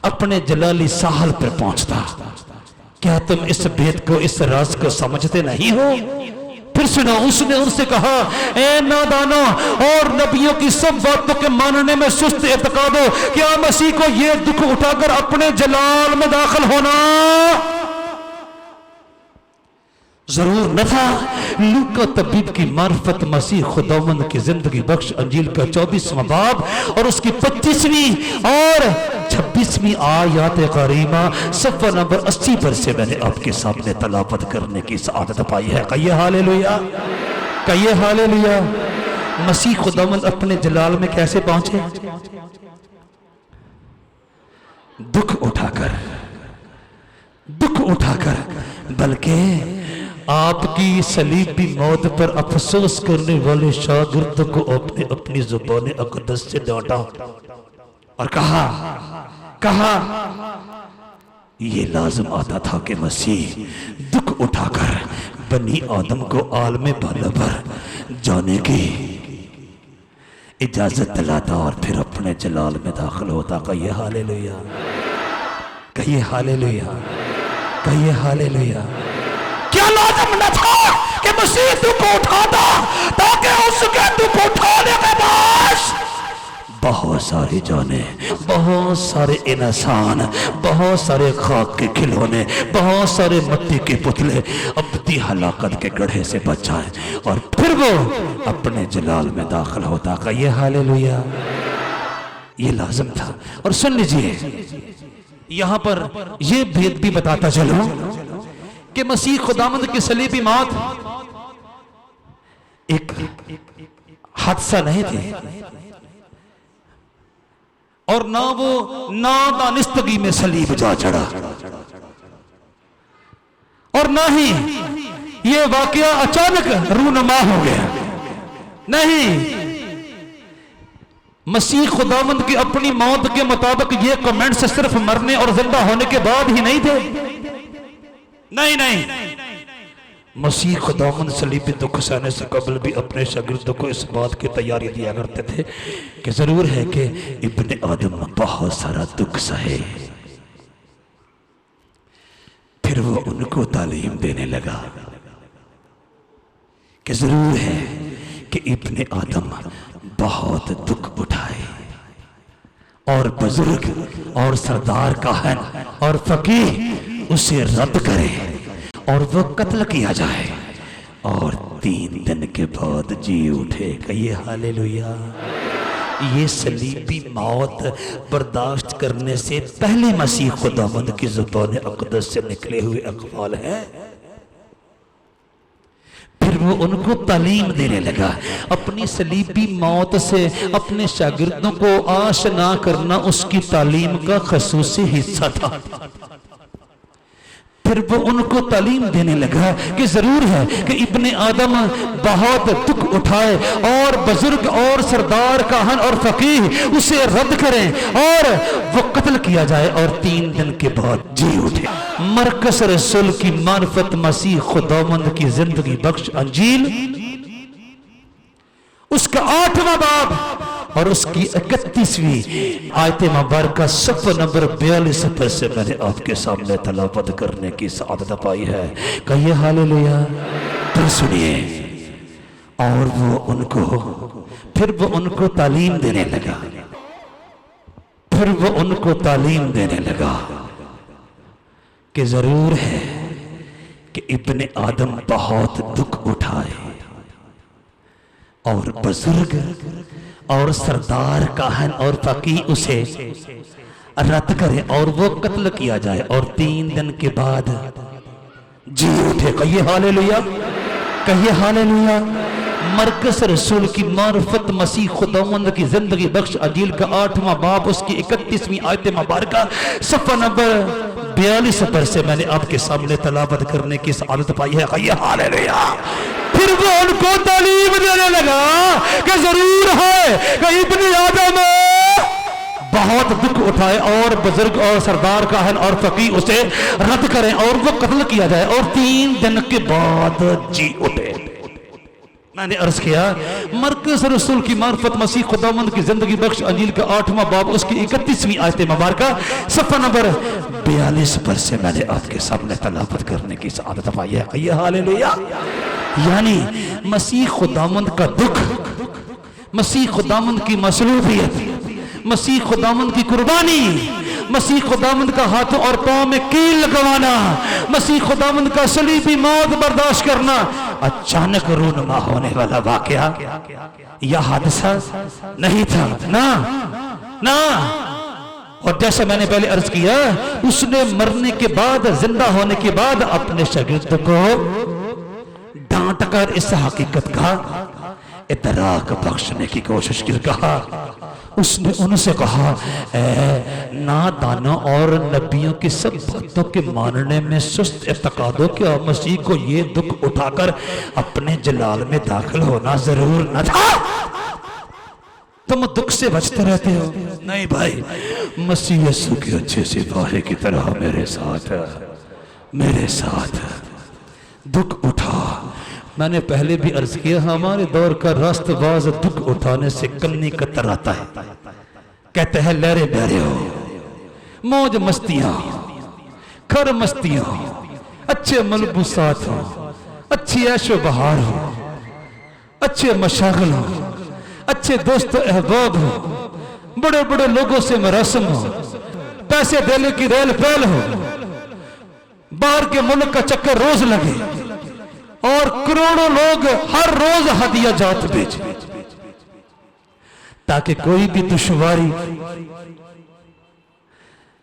अपने जलाली साहल पर पहुंचता। क्या तुम इस भेद को, इस राज को समझते नहीं हो? फिर सुनो, उसने उनसे कहा, ए नादानो और नबियों की सब बातों के मानने में सुस्त इत्तेकादो, क्या मसीह को ये दुख उठाकर अपने जलाल में दाखिल होना जरूर न था? लूका तबीब की मार्फत मसीह खुदावंद की जिंदगी बख्श अंजील का 24वां बाब और उसकी 25वीं और 26वीं आयत करीमा सफ़ा नंबर 80 पर से मैंने आपके सामने तलावत करने की सआदत पाई है। कहिए हालेलुया, कहिए हालेलुया। मसीह खुदावंद अपने जलाल में कैसे पहुंचे? दुख उठाकर, दुख उठाकर, बल्कि आपकी सलीबी मौत पर अफसोस करने वाले शागिर्द को अपने अपनी जुबान अक़दस से डांटा और कहा ये लाज़िम आता था कि मसीह दुख उठाकर बनी आदम को आलम बाला पर जाने की इजाजत दिलाता और फिर अपने जलाल में दाखिल होता। कहिए हालेलुया, कहिए हालेलुया, कहिए हालेलुया। क्या लाज़िम न था कि मसीह दुख उठाता ताकि उसके दुख उठाने के बाद बहुत सारी जाने, बहुत सारे इंसान, बहुत सारे खाक के खिलौने, बहुत सारे मिट्टी के पुतले अबदी हलाकत के गड्ढे से बच जाए और फिर वो अपने जलाल में दाखिल होता। का ये हालेलुया, ये लाज़िम था। और सुन लीजिए, यहां पर ये भेद भी बताता चलो कि मसीह खुदावंद की सलीबी मौत एक हादसा नहीं थी और ना वो नादानिस्तगी में सलीब जा चढ़ा और ना ही ये वाकया अचानक रूनुमा हो गया। नहीं, मसीह खुदावंद की अपनी मौत के मुताबिक ये कमेंट्स सिर्फ मरने और जिंदा होने के बाद ही नहीं थे। नहीं नहीं, मसीह खुदावंद सलीबी दुख सहने से कबल भी अपने शागिर्दों को इस बात की तैयारी दिया करते थे कि जरूर है कि इब्ने आदम बहुत सारा दुख सहे। फिर वो उनको तालीम देने लगा कि जरूर है कि इब्ने आदम बहुत दुख उठाए और बुजुर्ग और सरदार काहन और फकीह उसे रद्द करे और वो कत्ल किया जाए और 3 दिन के बाद जी उठे। कहिए हालेलुया। ये सलीबी मौत बर्दाश्त करने से पहले मसीह खुदावंद की ज़ुबान अक़दस से निकले हुए अक़वाल हैं। फिर वो उनको तालीम देने लगा। अपनी सलीबी मौत से अपने शागिर्दों को आशना करना उसकी तालीम का ख़ुसूसी हिस्सा था। फिर वो उनको तालीम देने लगा कि जरूर है कि इब्ने आदम बहुत दुख उठाए और बुजुर्ग और सरदार काहन और फकीह उसे रद्द करें और वो कत्ल किया जाए और 3 दिन के बाद जी उठे। मरकस रसूल की मार्फत मसीह खुदावंद की जिंदगी बख्श अंजील उसका 8वां बाब और उसकी 31वीं आयत मुबारका सफ़ा नंबर 42 पर से मैंने आपके सामने तलावत करने की सआदत पाई है। कहिए हालेलुया। तो सुनिए, और फिर वो उनको तालीम देने लगा। फिर वो उनको तालीम देने लगा कि जरूर है कि इब्ने आदम बहुत दुख उठाए और बुजुर्ग और सरदार काहन और फकीह उसे रद्द करे और वो कत्ल किया जाए और 3 दिन के बाद जी उठे। कहिए हालेलुया, कहिए हालेलुया। मरकज रसूल की मार्फत मसीह खुदावंद की जिंदगी बख्श अंजील का 8वां बाब उसकी 31वीं आयत मुबारका सफ़ा नंबर 42 पर से मैंने आपके सामने तलावत करने की आदत पाई है। हालेलुया। फिर वो उनको तालीम देने लगा कि जरूर है कि इब्ने आदम बहुत दुख उठाए और बुजुर्ग और सरदार काहन और फकीह उसे रद्द करें और वो कत्ल किया जाए और 3 दिन के बाद जी उठे। मैंने अर्ज किया मरकज रसूल की मार्फत मसीह खुदावंद की जिंदगी बख्श अंजील का 8वां बाब उसकी 31वीं आयत मुबारका सफ़ा नंबर 42 पर से मैंने आपके सामने तलावत करने की सआदत पाई है। हालेलुया। यानी मसीह खुदावंद का दुख, मसीह खुदावंद की मसलूबियत, मसीह खुदावंद की कुर्बानी, मसीह खुदावंद का हाथों और पांव में कील लगवाना, मसीह खुदावंद का सलीबी मौत बर्दाश्त करना अचानक रूनुमा होने वाला वाकया या हादसा नहीं था ना ना। और जैसे मैंने पहले अर्ज किया, उसने मरने के बाद, जिंदा होने के बाद अपने शागिर्द को डांट कर इस हकीकत का इदराक बख्शने की कोशिश की। कहा उसने उनसे कहा, नादानों और नबियों की सब बातों के मानने में सुस्त एतकादों के मसीह को ये दुख उठाकर अपने जलाल में दाखिल होना जरूर न था। तुम दुख से बचते रहते हो। नहीं भाई, मसीह यीशु के अच्छे सिपाही की तरह मेरे साथ दुख उठा। मैंने पहले भी अर्ज किया, हमारे दौर का रास्तबाज दुख उठाने से कन्नी कतराता है। कहते हैं लहरे बहरे हो, मौज मस्तियां, खर मस्तियां, अच्छे मलबूसात हो, अच्छी ऐशो बहार हो, अच्छे मशागल हो, अच्छे दोस्त अहबाब हो, बड़े बड़े लोगों से मरसम हो, पैसे देने की रेल पहल हो, बाहर के मुल्क का चक्कर रोज लगे और करोड़ों लोग हर रोज हदिया जात भेजे ताकि कोई भी दुश्वारी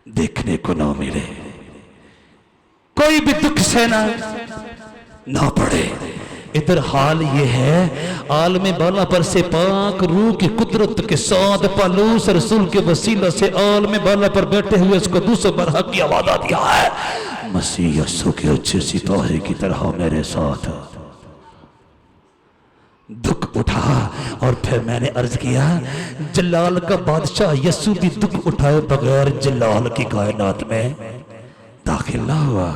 देखने को ना मिले, कोई भी दुख सहना ना पड़े। इधर हाल ये है, आलम बाला पर से पाक रूह की कुदरत के साथ पालूस रसूल के वसीला से आलम बाला पर बैठे हुए इसको दूसरे बरहक की आवाज़ दिया है, मसीह यीशु के अच्छे सिपाही की तरह मेरे साथ दुख उठा। और फिर मैंने अर्ज किया, जलाल का बादशाह यीशु भी दुख उठाए बगैर जलाल की कायनात में दाखिल ना हुआ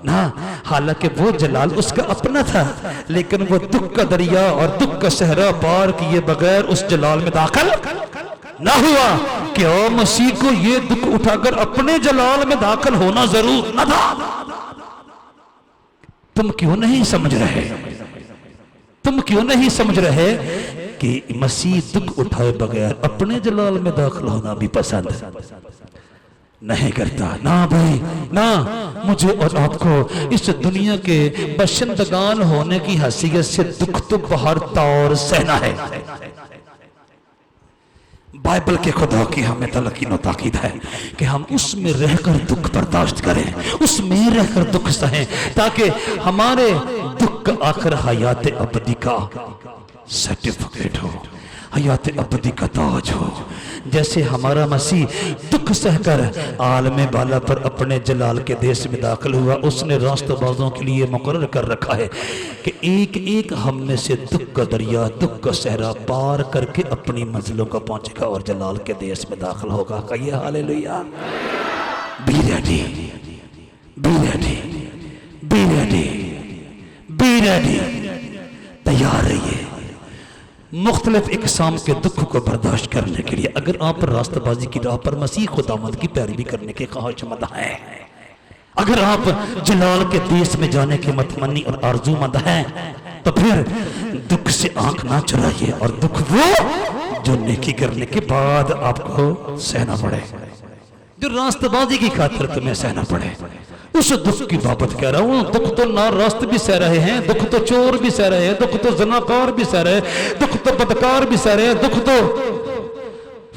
ना। हालांकि वो जलाल उसका अपना था, लेकिन वो दुख का दरिया और दुख का सहरा पार किए बगैर उस जलाल में दाखिल ना हुआ। क्यों? मसीह को ये दुख उठाकर अपने जलाल में दाखिल होना जरूर न था। तुम क्यों नहीं समझ रहे? तुम क्यों नहीं समझ रहे कि मसीह दुख उठाए बगैर अपने जलाल में दाखिल होना भी पसंद नहीं करता? ना भाई ना। मुझे और आपको इस दुनिया के बशिंदगान होने की हैसियत से दुख तो बाहर तौर सहना है। बाइबल के खुदा की हमें तलकीन और ताकीद है कि हम उसमें रहकर दुख बर्दाश्त करें, उसमें रहकर दुख सहें, ताकि हमारे दुख का आखिर हयात अबदी का सर्टिफिकेट हो, हयात अबदी का ताज हो। जैसे हमारा मसीह दुख सहकर आलम बाला पर अपने जलाल के देश में दाखिल हुआ, उसने रास्तबाजों के लिए मुकर्रर कर रखा है कि एक एक हम में से दुख का दरिया, दुख का सहरा पार करके अपनी मंजिलों को पहुंचेगा और जलाल के देश में दाखिल होगा। कहिए hallelujah. Be ready, be ready, be ready, be ready. तैयार रहिए मुख्तलिफ इकसाम के दुख को बर्दाश्त करने के लिए। अगर आप रास्तबाजी की राह पर मसीह खुदावंद की पैरवी करने के ख्वाहिशमंद हैं, अगर आप जलाल के देश में जाने के मतमनी और आरजूमंद हैं, तो फिर दुख से आंख ना चुराइए, और दुख वो जो नेकी करने के बाद आपको सहना पड़े, जो रास्तबाजी की खातिर तुम्हें सहना पड़े, उस दुख की बाबत कह रहा हूं। दुख तो ना रास्त भी सह रहे हैं, दुख तो चोर भी सह रहे हैं, दुख तो जनाकार भी सह रहे हैं, दुख तो बदकार भी सह रहे हैं, दुख तो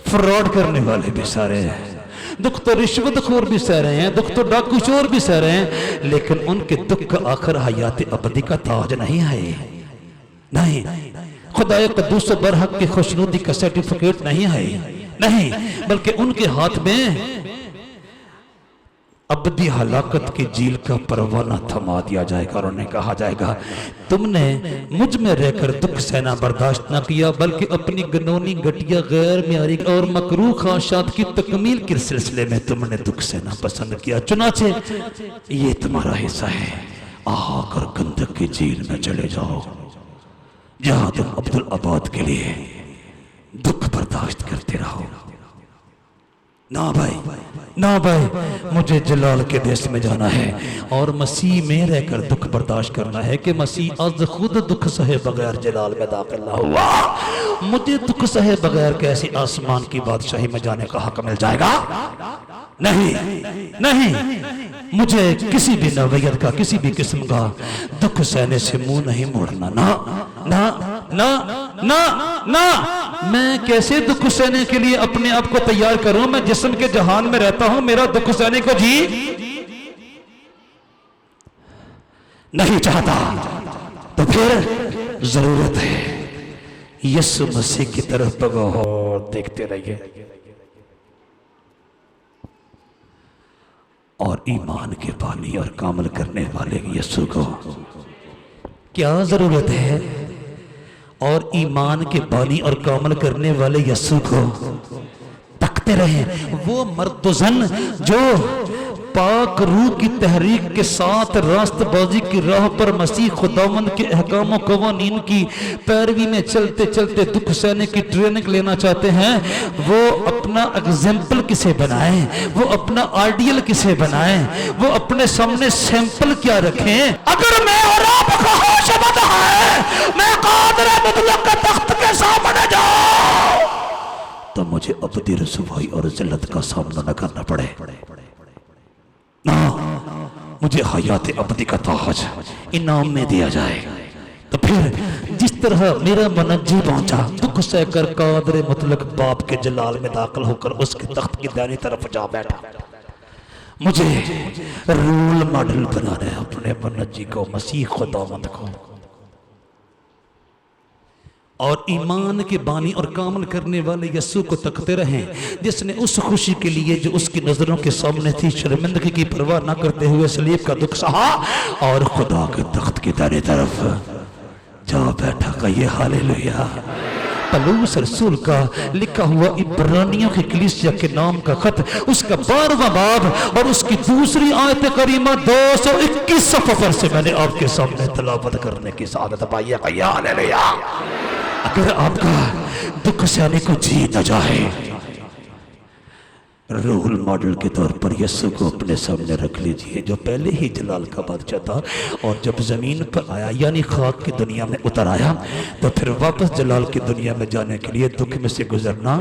फ्रॉड करने वाले भी सह रहे हैं, दुख तो रिश्वतखोर भी सह रहे हैं, दुख तो डाकू चोर भी सह रहे हैं, लेकिन उनके दुख का आखिर हयात अबदी का ताज नहीं है। नहीं, खुदाए कद्दूस बरहक की खुशनुदी का सर्टिफिकेट नहीं है, नहीं, बल्कि उनके हाथ में अबदी हलाकत की झील का परवाना थमा दिया जाएगा और उन्हें कहा जाएगा तुमने मुझ में रहकर दुख सहना बर्दाश्त न किया, बल्कि अपनी गनौनी घटिया गैर म्यारी और मकरूह ख्वाहिशात की तकमील के सिलसिले में तुमने दुख सहना पसंद किया। चुनाचे ये तुम्हारा हिस्सा है, आकर गंदक की झील में चले जाओ जहां तुम अब्दुल आबाद के लिए दुख बर्दाश्त करते रहो। ना भाई, ना भाई, मुझे जलाल के देश में जाना है और मसीह में रहकर दुख बर्दाश्त करना है कि मसीह आज खुद दुख सहे बगैर जलाल में दाखिल ना हुआ। मुझे दुख सहे बगैर कैसे आसमान की बादशाही में जाने का हक मिल जाएगा? नहीं, नहीं, मुझे किसी भी नौबत का, किसी भी किस्म का दुख सहने से मुंह नहीं मोड़ना। ना ना ना ना ना, मैं कैसे दुख सहने के लिए अपने आप को तैयार करूं? मैं जिस्म के जहान में रहता हूं, मेरा दुख सहने को जी नहीं चाहता। तो फिर जरूरत है यीशु मसीह की तरफ बगौर देखते रहिए और ईमान के बानी और कामल करने वाले यीशु को क्या जरूरत है? और ईमान के बानी और कामल करने वाले यीशु को तकते रहे। वो मर्दुजन जो पाक रूह की तहरीक के साथ रास्तबाजी की राह पर मसीह खुदावंद के अहकाम और कवानीन की पैरवी में चलते चलते दुख सहने की ट्रेनिंग लेना चाहते हैं, वो अपना एग्जाम्पल किसे बनाएं, वो अपना आइडियल किसे बनाएं, वो अपने सामने सैंपल क्या रखें? अगर मैं और आप मैं कादिर मुतलक के तख्त के सामने जाऊं तो मुझे अबदी रसूवाई और जिल्लत का सामना न करना पड़े। ना, मुझे हयात अबदी का ताज इनाम में दिया जाए। तो फिर जिस तरह मेरा मनज्जी पहुंचा दुख सहकर कादिर मुतलक बाप के जलाल में दाखिल होकर उसके तख्त की दानी तरफ जा बैठा, मुझे रोल मॉडल बनाना है अपने मनज्जी को, मसीह खुदावंद को। और ईमान के बानी और कामल करने वाले यीशु को तकते रहें, जिसने उस खुशी के लिए जो उसकी नजरों के सामने थी शर्मिंदगी की परवाह न करते हुए सलीब का दुख सहा और खुदा के तख्त की दाहिनी तरफ जा बैठा। का ये हालेलुया। पलूस रसूल का लिखा हुआ इब्रानियों की कलीसिया के नाम का खत, उसका 12वां बाब और उसकी दूसरी आयत करीमा 221 सफ़ा पर से मैंने आपके सामने तलावत करने की सादत पाई है। हालेलुया। अगर आपका दुख सहने को जी न जाए, रोल मॉडल के तौर पर यीशु को अपने सामने रख लीजिए, जो पहले ही जलाल का बादशाह था और जब जमीन पर आया यानी खाक की दुनिया में उतर आया तो फिर वापस जलाल की दुनिया में जाने के लिए दुख में से गुजरना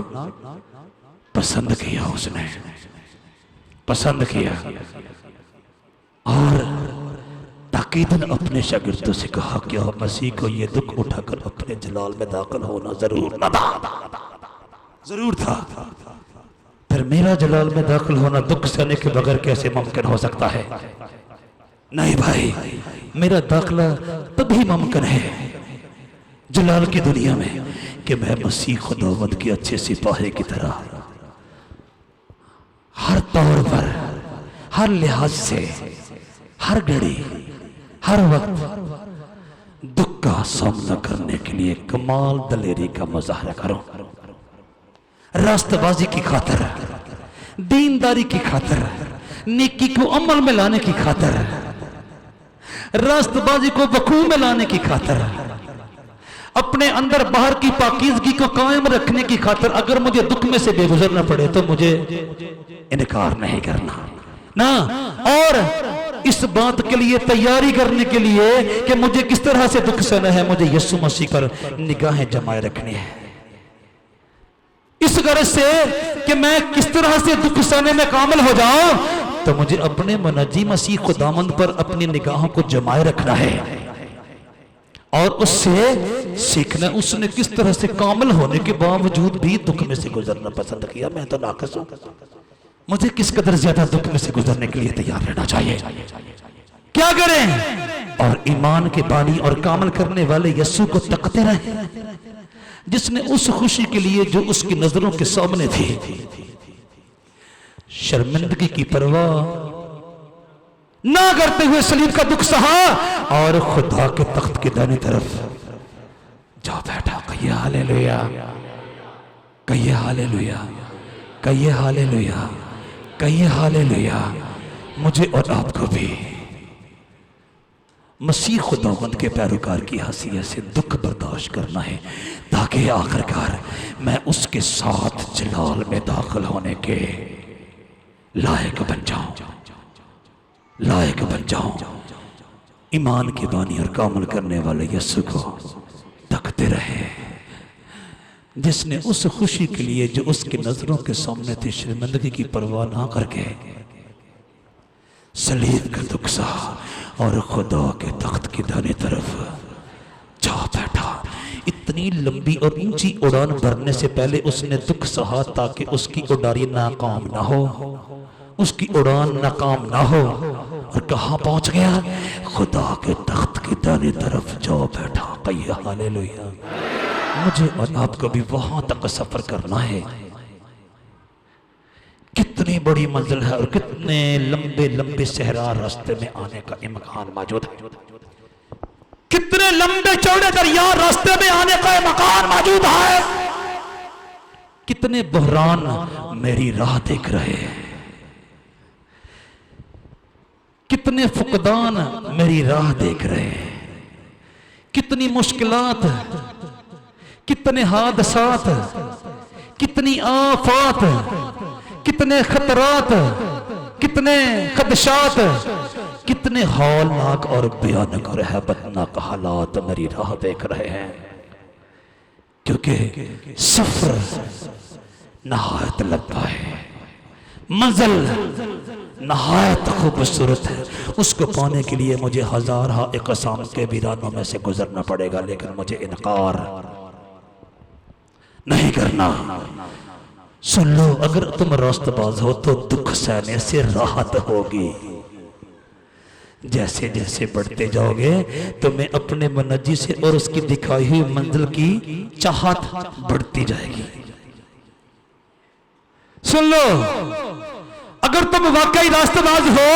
पसंद किया, उसने पसंद किया और ताकीदन अपने शागिर्दों से कहा कि मसीह को ये दुख उठाकर अपने जलाल में दाखिल होना जरूर था। फिर मेरा जलाल में दाखिल होना दुख सहने के बगैर कैसे मुमकिन हो सकता है? नहीं भाई, मेरा दाखिला तभी मुमकिन है जलाल की दुनिया में कि मैं मसीह खुदावंद के अच्छे सिपाही की तरह हर तौर पर, हर लिहाज से, हर घड़ी, हर वक्त दुख का सामना करने के लिए कमाल दलेरी का मुजाहरा करो। रास्तबाजी की खातर, दीनदारी की खातर, नेकी को अमल में लाने की खातर, रास्तबाजी को वकूफ में लाने की खातर, अपने अंदर बाहर की पाकीज़गी को कायम रखने की खातर अगर मुझे दुख में से बेगुजरना पड़े तो मुझे इनकार नहीं करना ना, और इस बात के लिए तैयारी करने के लिए कि मुझे किस तरह से दुख सहना है, मुझे यीशु मसीह पर निगाहें जमाए रखनी है, इस गरज से कि मैं किस तरह से दुख सहने में कामिल हो जाऊं, तो मुझे अपने मुनज्जी मसीह खुदावंद पर अपनी निगाहों को जमाए रखना है और उससे सीखना उसने किस तरह से कामिल होने के बावजूद भी दुख में से गुजरना पसंद किया। मैं तो नाक़िस हूं, मुझे किस कदर ज्यादा दुख में से गुजरने के लिए तैयार रहना चाहिए। क्या करें? और ईमान के बानी और कामिल करने वाले यीशु को तकते रहे। जिसने उस खुशी के लिए जो उसकी नजरों के सामने थी शर्मिंदगी की परवाह ना करते हुए सलीब का दुख सहा और खुदा के तख्त की दाहिनी तरफ जा बैठा। कहिए हालेलुया, कहिए हालेलुया, कहिए हालेलुया, कहिए हालेलुया। मुझे और आपको भी मसीह खुदावंद के पैरोकार की हैसियत से दुख बर्दाश्त करना है ताकि आखिरकार मैं उसके साथ जलाल में दाखिल होने के लायक बन जाऊं, लायक बन जाऊं। ईमान के बानी और कामल करने वाले यीशु को तकते रहे, जिसने उस खुशी के लिए जो उसकी नजरों के सामने थी शर्मिंदगी की परवाह ना करके सलीब का दुख सहा और खुदा के तख्त की दाहिनी तरफ जा बैठा। इतनी लंबी और ऊंची उड़ान भरने से पहले उसने दुख सहा ताकि उसकी उड़ारी नाकाम ना हो, उसकी उड़ान नाकाम ना हो। और कहां पहुंच गया? खुदा के तख्त की दाहिनी तरफ जा बैठा। कहिए हालेलुया। मुझे और आपको भी वहां तक सफर करना है। कितनी बड़ी मंजिल है और कितने लंबे लंबे सहरा रास्ते में आने का इम्कान मौजूद है। कितने लंबे चौड़े दरिया रास्ते में आने का इम्कान मौजूद है। कितने बहरान मेरी राह देख रहे हैं, कितने फुकदान मेरी राह देख रहे हैं, कितनी मुश्किलात, कितने हादसात, कितनी आफात, कितने खतरात, कितने खदशात, कितने हौलनाक और भयानक और हैबतनाक हालात मेरी राह देख रहे हैं। क्योंकि सफर नहायत लंबा है, मंजिल नहायत खूबसूरत है। उसको पाने के लिए मुझे हजार इक़साम के वीरानों में से गुजरना पड़ेगा, लेकिन मुझे इनकार नहीं करना। सुन लो, अगर तुम रास्तबाज हो तो दुख सहने से राहत होगी। जैसे जैसे बढ़ते जाओगे तुम्हें अपने मनजी से और उसकी दिखाई हुई मंजिल की चाहत बढ़ती जाएगी। सुन लो, अगर तुम वाकई रास्तबाज हो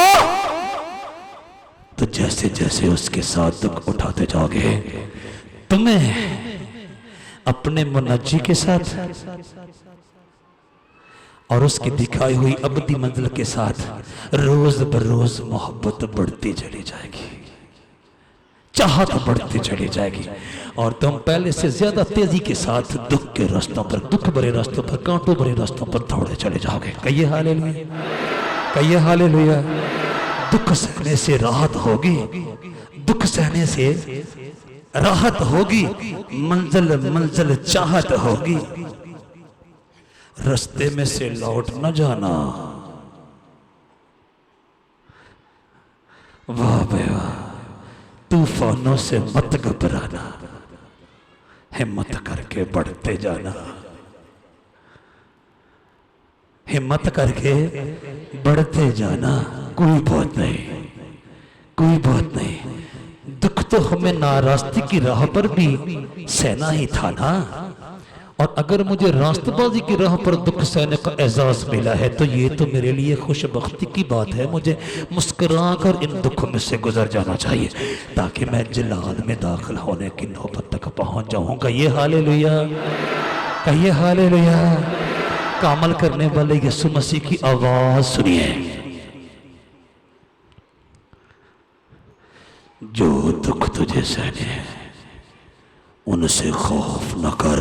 तो जैसे जैसे उसके साथ दुख उठाते जाओगे तुम्हें अपने मुनज्जी के साथ और उसकी दिखाई हुई अबदी मंजिल के साथ रोज बरोज मोहब्बत बढ़ती चली जाएगी, चाहत बढ़ती चली जाएगी और तुम पहले से ज्यादा तेजी के साथ दुख के रास्तों पर, दुख भरे रास्तों पर, कांटों भरे रास्तों पर दौड़े चले जाओगे। कहिए हालेलुया, कहिए हालेलुया। दुख सहने से राहत होगी, दुख सहने से राहत होगी, मंजिल मंजिल चाहत होगी। रास्ते में से लौट न जाना। वाह बे वाह, तूफानों से मत घबराना, हिम्मत करके बढ़ते जाना, हिम्मत करके बढ़ते जाना। कोई बात नहीं, कोई बात नहीं। दुख तो हमें नारास्ती की राह पर भी सहना ही था ना। और अगर मुझे रास्तबाजी की राह पर दुख सहने का एजाज मिला है तो ये तो मेरे लिए खुशबख्ती की बात है। मुझे मुस्कुरा कर इन दुखों में से गुजर जाना चाहिए ताकि मैं जलाल में दाखिल होने की नौबत तक पहुंच जाऊंगा। ये हालेलुया, कहिए हालेलुया। कामल करने वाले यीशु मसीह की आवाज सुनिए। जो दुख तुझे सहने हैं उनसे खौफ न कर।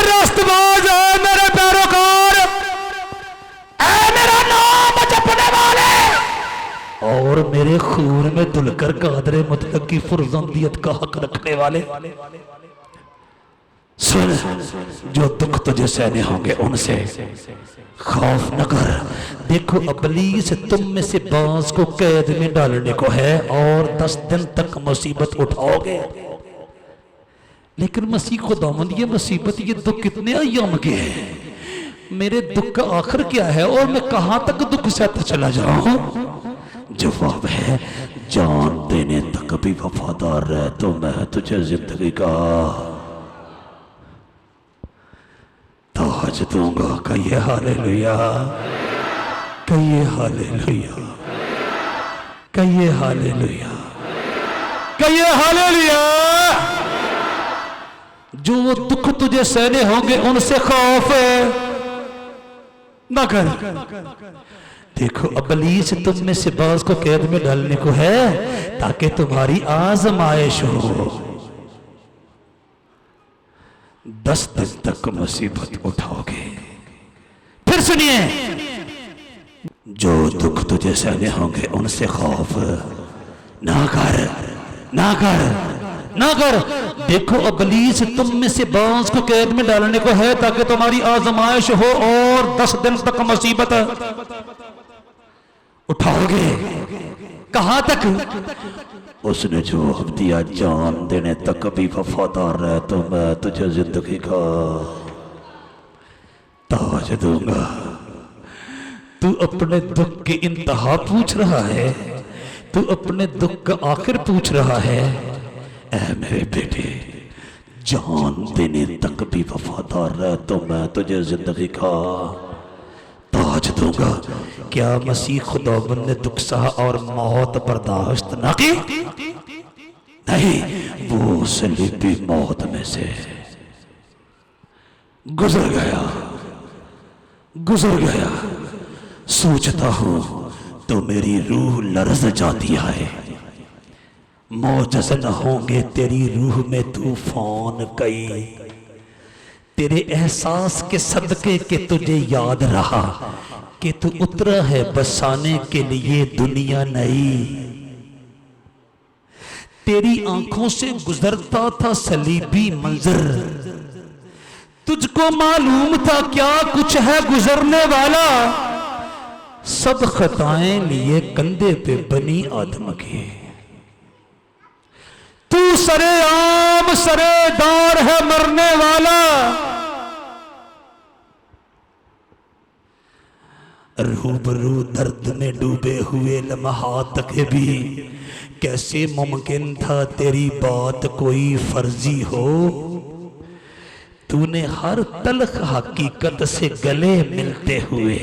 रास्तबाज है मेरे पैरोकार, ऐ मेरा नाम जपने वाले और मेरे खून में धुलकर कादरे मुतलक की फुर्जंदियत का हक रखने वाले, सुन, जो दुख तुझे सहने होंगे उनसे खौफ न कर। देखो, इब्लीस तुम में से बाज को कैद में डालने को है और 10 दिन तक मुसीबत उठाओगे, लेकिन मसीह खुदावंद ये मुसीबत, ये दुख कितने अय्याम के हैं। मेरे दुख का आखिर क्या है और मैं कहां तक दुख सहता चला जाऊं? जवाब है, जान देने तक भी वफादार रहे तो मैं तुझे जिंदगी का ताज दूंगा। कहिए हालेलुया, कहिए हालेलुया, कहिए हालेलुया, कहिए हालेलुया। जो दुख तुझे सहने होंगे उनसे खौफ ना कर। देखो इब्लीस तुम में से बाज को कैद में डालने को है ताकि तुम्हारी आजमाइश हो। 10 दिन तक मुसीबत उठाओगे। फिर सुनिए, जो दुख तुझे सहने होंगे उनसे खौफ ना कर, ना कर, ना कर। देखो इब्लीस तुम में से बाज को कैद में डालने को है ताकि तुम्हारी आजमाइश हो और 10 दिन तक मुसीबत उठाओगे। कहां तक? उसने जवाब दिया, जान देने तक भी वफादार रहे तो मैं तुझे जिंदगी का ताज दूंगा। तू अपने दुख की इंतहा पूछ रहा है, तू अपने दुख का आखिर पूछ रहा है। ऐ मेरे बेटे, जान देने तक भी वफादार रहे तो मैं तुझे जिंदगी का ताज दूंगा। क्या मसीह खुदाबंद ने दुख सहा और मौत बर्दाश्त ना की? नहीं, वो सलीबी मौत में से गुजर गया, गुजर गया। सोचता हूं तो मेरी रूह लरज जाती है। मौजज़ न होंगे तेरी रूह में तूफान कई, तेरे एहसास के सदके के तुझे याद रहा कि तू उतरा है बसाने के लिए दुनिया नई। तेरी आंखों से गुजरता था सलीबी मंजर, तुझको मालूम था क्या कुछ है गुजरने वाला। सब खताएं लिए कंधे पे बनी आदम के, तू सरेआम सरेदार है मरने वाला। रूबरू दर्द में डूबे हुए लम्हात के भी कैसे मुमकिन था तेरी बात कोई फर्जी हो। तूने हर तल्ख हकीकत से गले मिलते हुए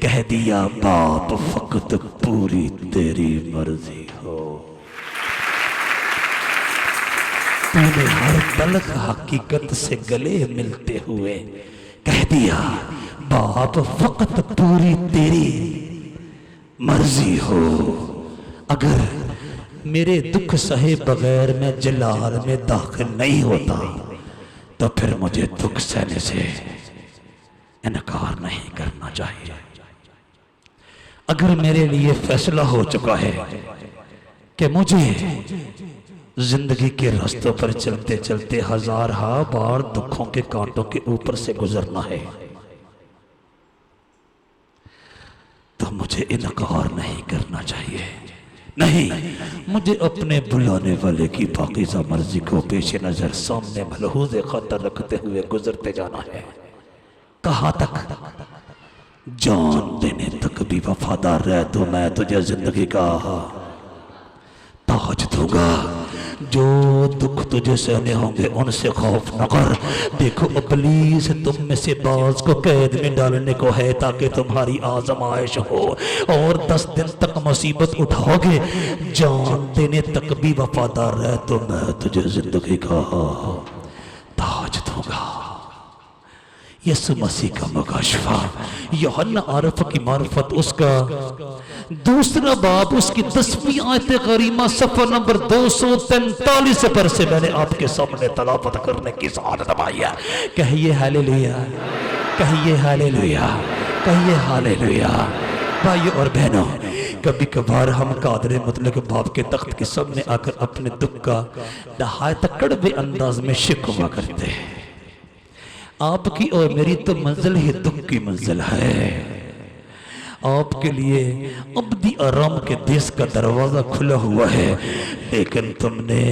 कह दिया, बाप फकत पूरी तेरी मर्जी हो। तूने हर तल्ख हकीकत से गले मिलते हुए कह दिया, बाप फकत पूरी तेरी मर्जी हो। अगर मेरे दुख सहे बगैर मैं जलाल में दाखिल नहीं होता तो फिर मुझे दुख सहने से इनकार नहीं करना चाहिए। अगर मेरे लिए फैसला हो चुका है कि मुझे जिंदगी के रास्तों पर चलते चलते हजार बार दुखों के कांटों के ऊपर से गुजरना है तो मुझे इनकार नहीं करना चाहिए। नहीं, मुझे अपने बुलाने वाले की पाकीज़ा मर्जी को पेश नजर सामने मलहूज़े खतर रखते हुए गुजरते जाना है। कहां तक? जान देने तक भी वफादार रहे तो मैं तुझे जिंदगी का ताज दूंगा। जो दुख तुझे सहने होंगे उनसे खौफ न कर। देखो इब्लीस तुम में से बाज को कैद में डालने को है ताकि तुम्हारी आजमाइश हो और 10 दिन तक मुसीबत उठाओगे। जान देने तक भी वफादार रहे तो मैं तुझे जिंदगी का ताज दूंगा। यसु मसीह का मुकाशफा यूहन्ना आरफ की मार्फत उसका दूसरा बाब उसकी 10वीं आयत करीमा सफ़ा नंबर 243 पर से मैंने आपके सामने तलावत करने की सआदत पाई है। कहिए हालेलुया, कहिए हालेलुया, कहिए हालेलुया। भाइयों और बहनों, कभी कभार हम कादरे मुतलक बाप के तख्त के सामने आकर अपने दुख का नहायत कड़वे अंदाज में शिकवा करते हैं। आपकी और मेरी तो मंजिल ही दुख की मंजिल है। आपके लिए अब्दी आराम के देश का दरवाजा खुला हुआ है, लेकिन तुमने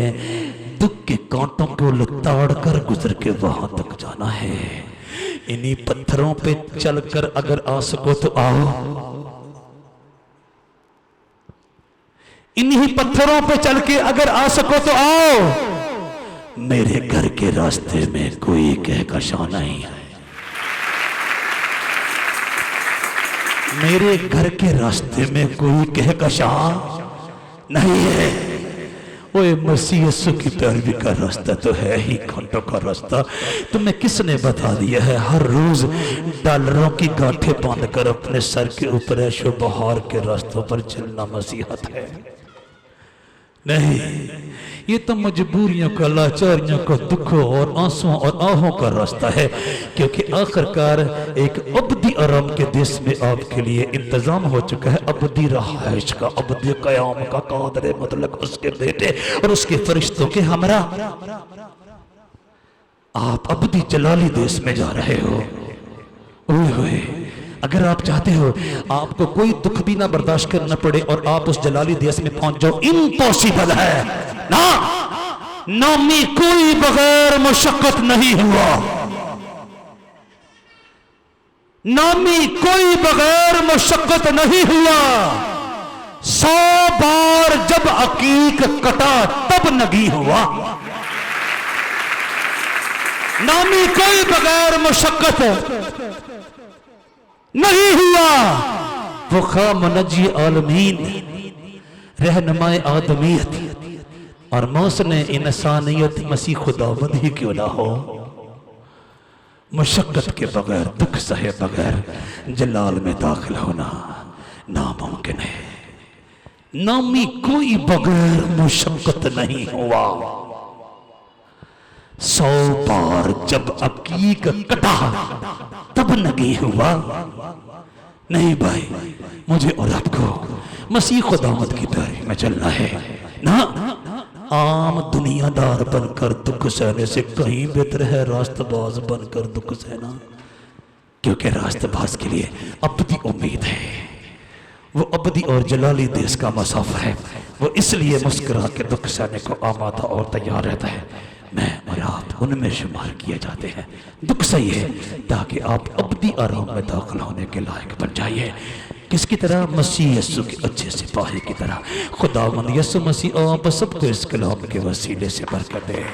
दुख के कांटों को लताड़ कर गुजर के वहां तक जाना है। इन्हीं पत्थरों पे चलकर अगर आ सको तो आओ, इन्हीं पत्थरों पे चल के अगर आ सको तो आओ। मेरे घर के रास्ते में कोई कहकशां नहीं है। मेरे घर के रास्ते में कोई कहकशां नहीं है। ओए मसीह यीशु की पैरवी का रास्ता तो है ही घंटों का रास्ता। तुम्हें किसने बता दिया है हर रोज डॉलरों की गांठें बांधकर अपने सर के ऊपर ऐशो बहार के रास्तों पर चलना मसीहत है? नहीं, ये तो मजबूरियों का, लाचारियों का, दुखों और आंसुओं और आहों का रास्ता है। क्योंकि आखिरकार एक अबदी आराम के देश में आपके लिए इंतजाम हो चुका है, अबदी रहाइश का, अबदी कयाम का, कादर मतलब उसके बेटे और उसके फरिश्तों के हमरा। आप अबदी जलाली देश में जा रहे हो। ओए होए, अगर आप चाहते हो आपको कोई दुख भी ना बर्दाश्त करना पड़े और आप उस जलाली देश में पहुंच जाओ, इम्पॉसिबल है ना। नामी कोई बगैर मुशक्कत नहीं हुआ। नामी कोई बगैर मुशक्कत नहीं हुआ। 100 बार जब अकीक कटा तब नगी हुआ। नामी कोई बगैर मुशक्कत नहीं हुआ। वो खामनजी आलमीन, रहनुमाए आदमियत और मौसम इंसानियत मसीह खुदावंद ही क्यों ना हो, मुशक्कत के बगैर, दुख सहे बगैर जलाल में दाखिल होना नामुमकिन है। नामी कोई बगैर मुशक्कत नहीं हुआ। 100 बार जब अकीक कटा तब नगी हुआ। नहीं भाई, मुझे और आपको मसीह खुदावंद की पैरवी में चलना है ना। आम दुनियादार बनकर दुख सहने से कहीं बेहतर है रास्तबाज बनकर दुख सहना। क्योंकि रास्तबाज के लिए अबदी उम्मीद है, वो अबदी और जलाली देश का मसाफा है। वो इसलिए मुस्कुरा के दुख सहने को आमादा और तैयार रहता है। मैं और आप उनमें शुमार किए जाते हैं। दुख सही है ताकि आप अबदी आराम में दाखिल होने के लायक बन जाइए। किसकी तरह? मसीह यीशु के अच्छे सिपाही की तरह। खुदावंद यीशु मसीह आप सबको इस कलाम के वसीले से बरकत दे।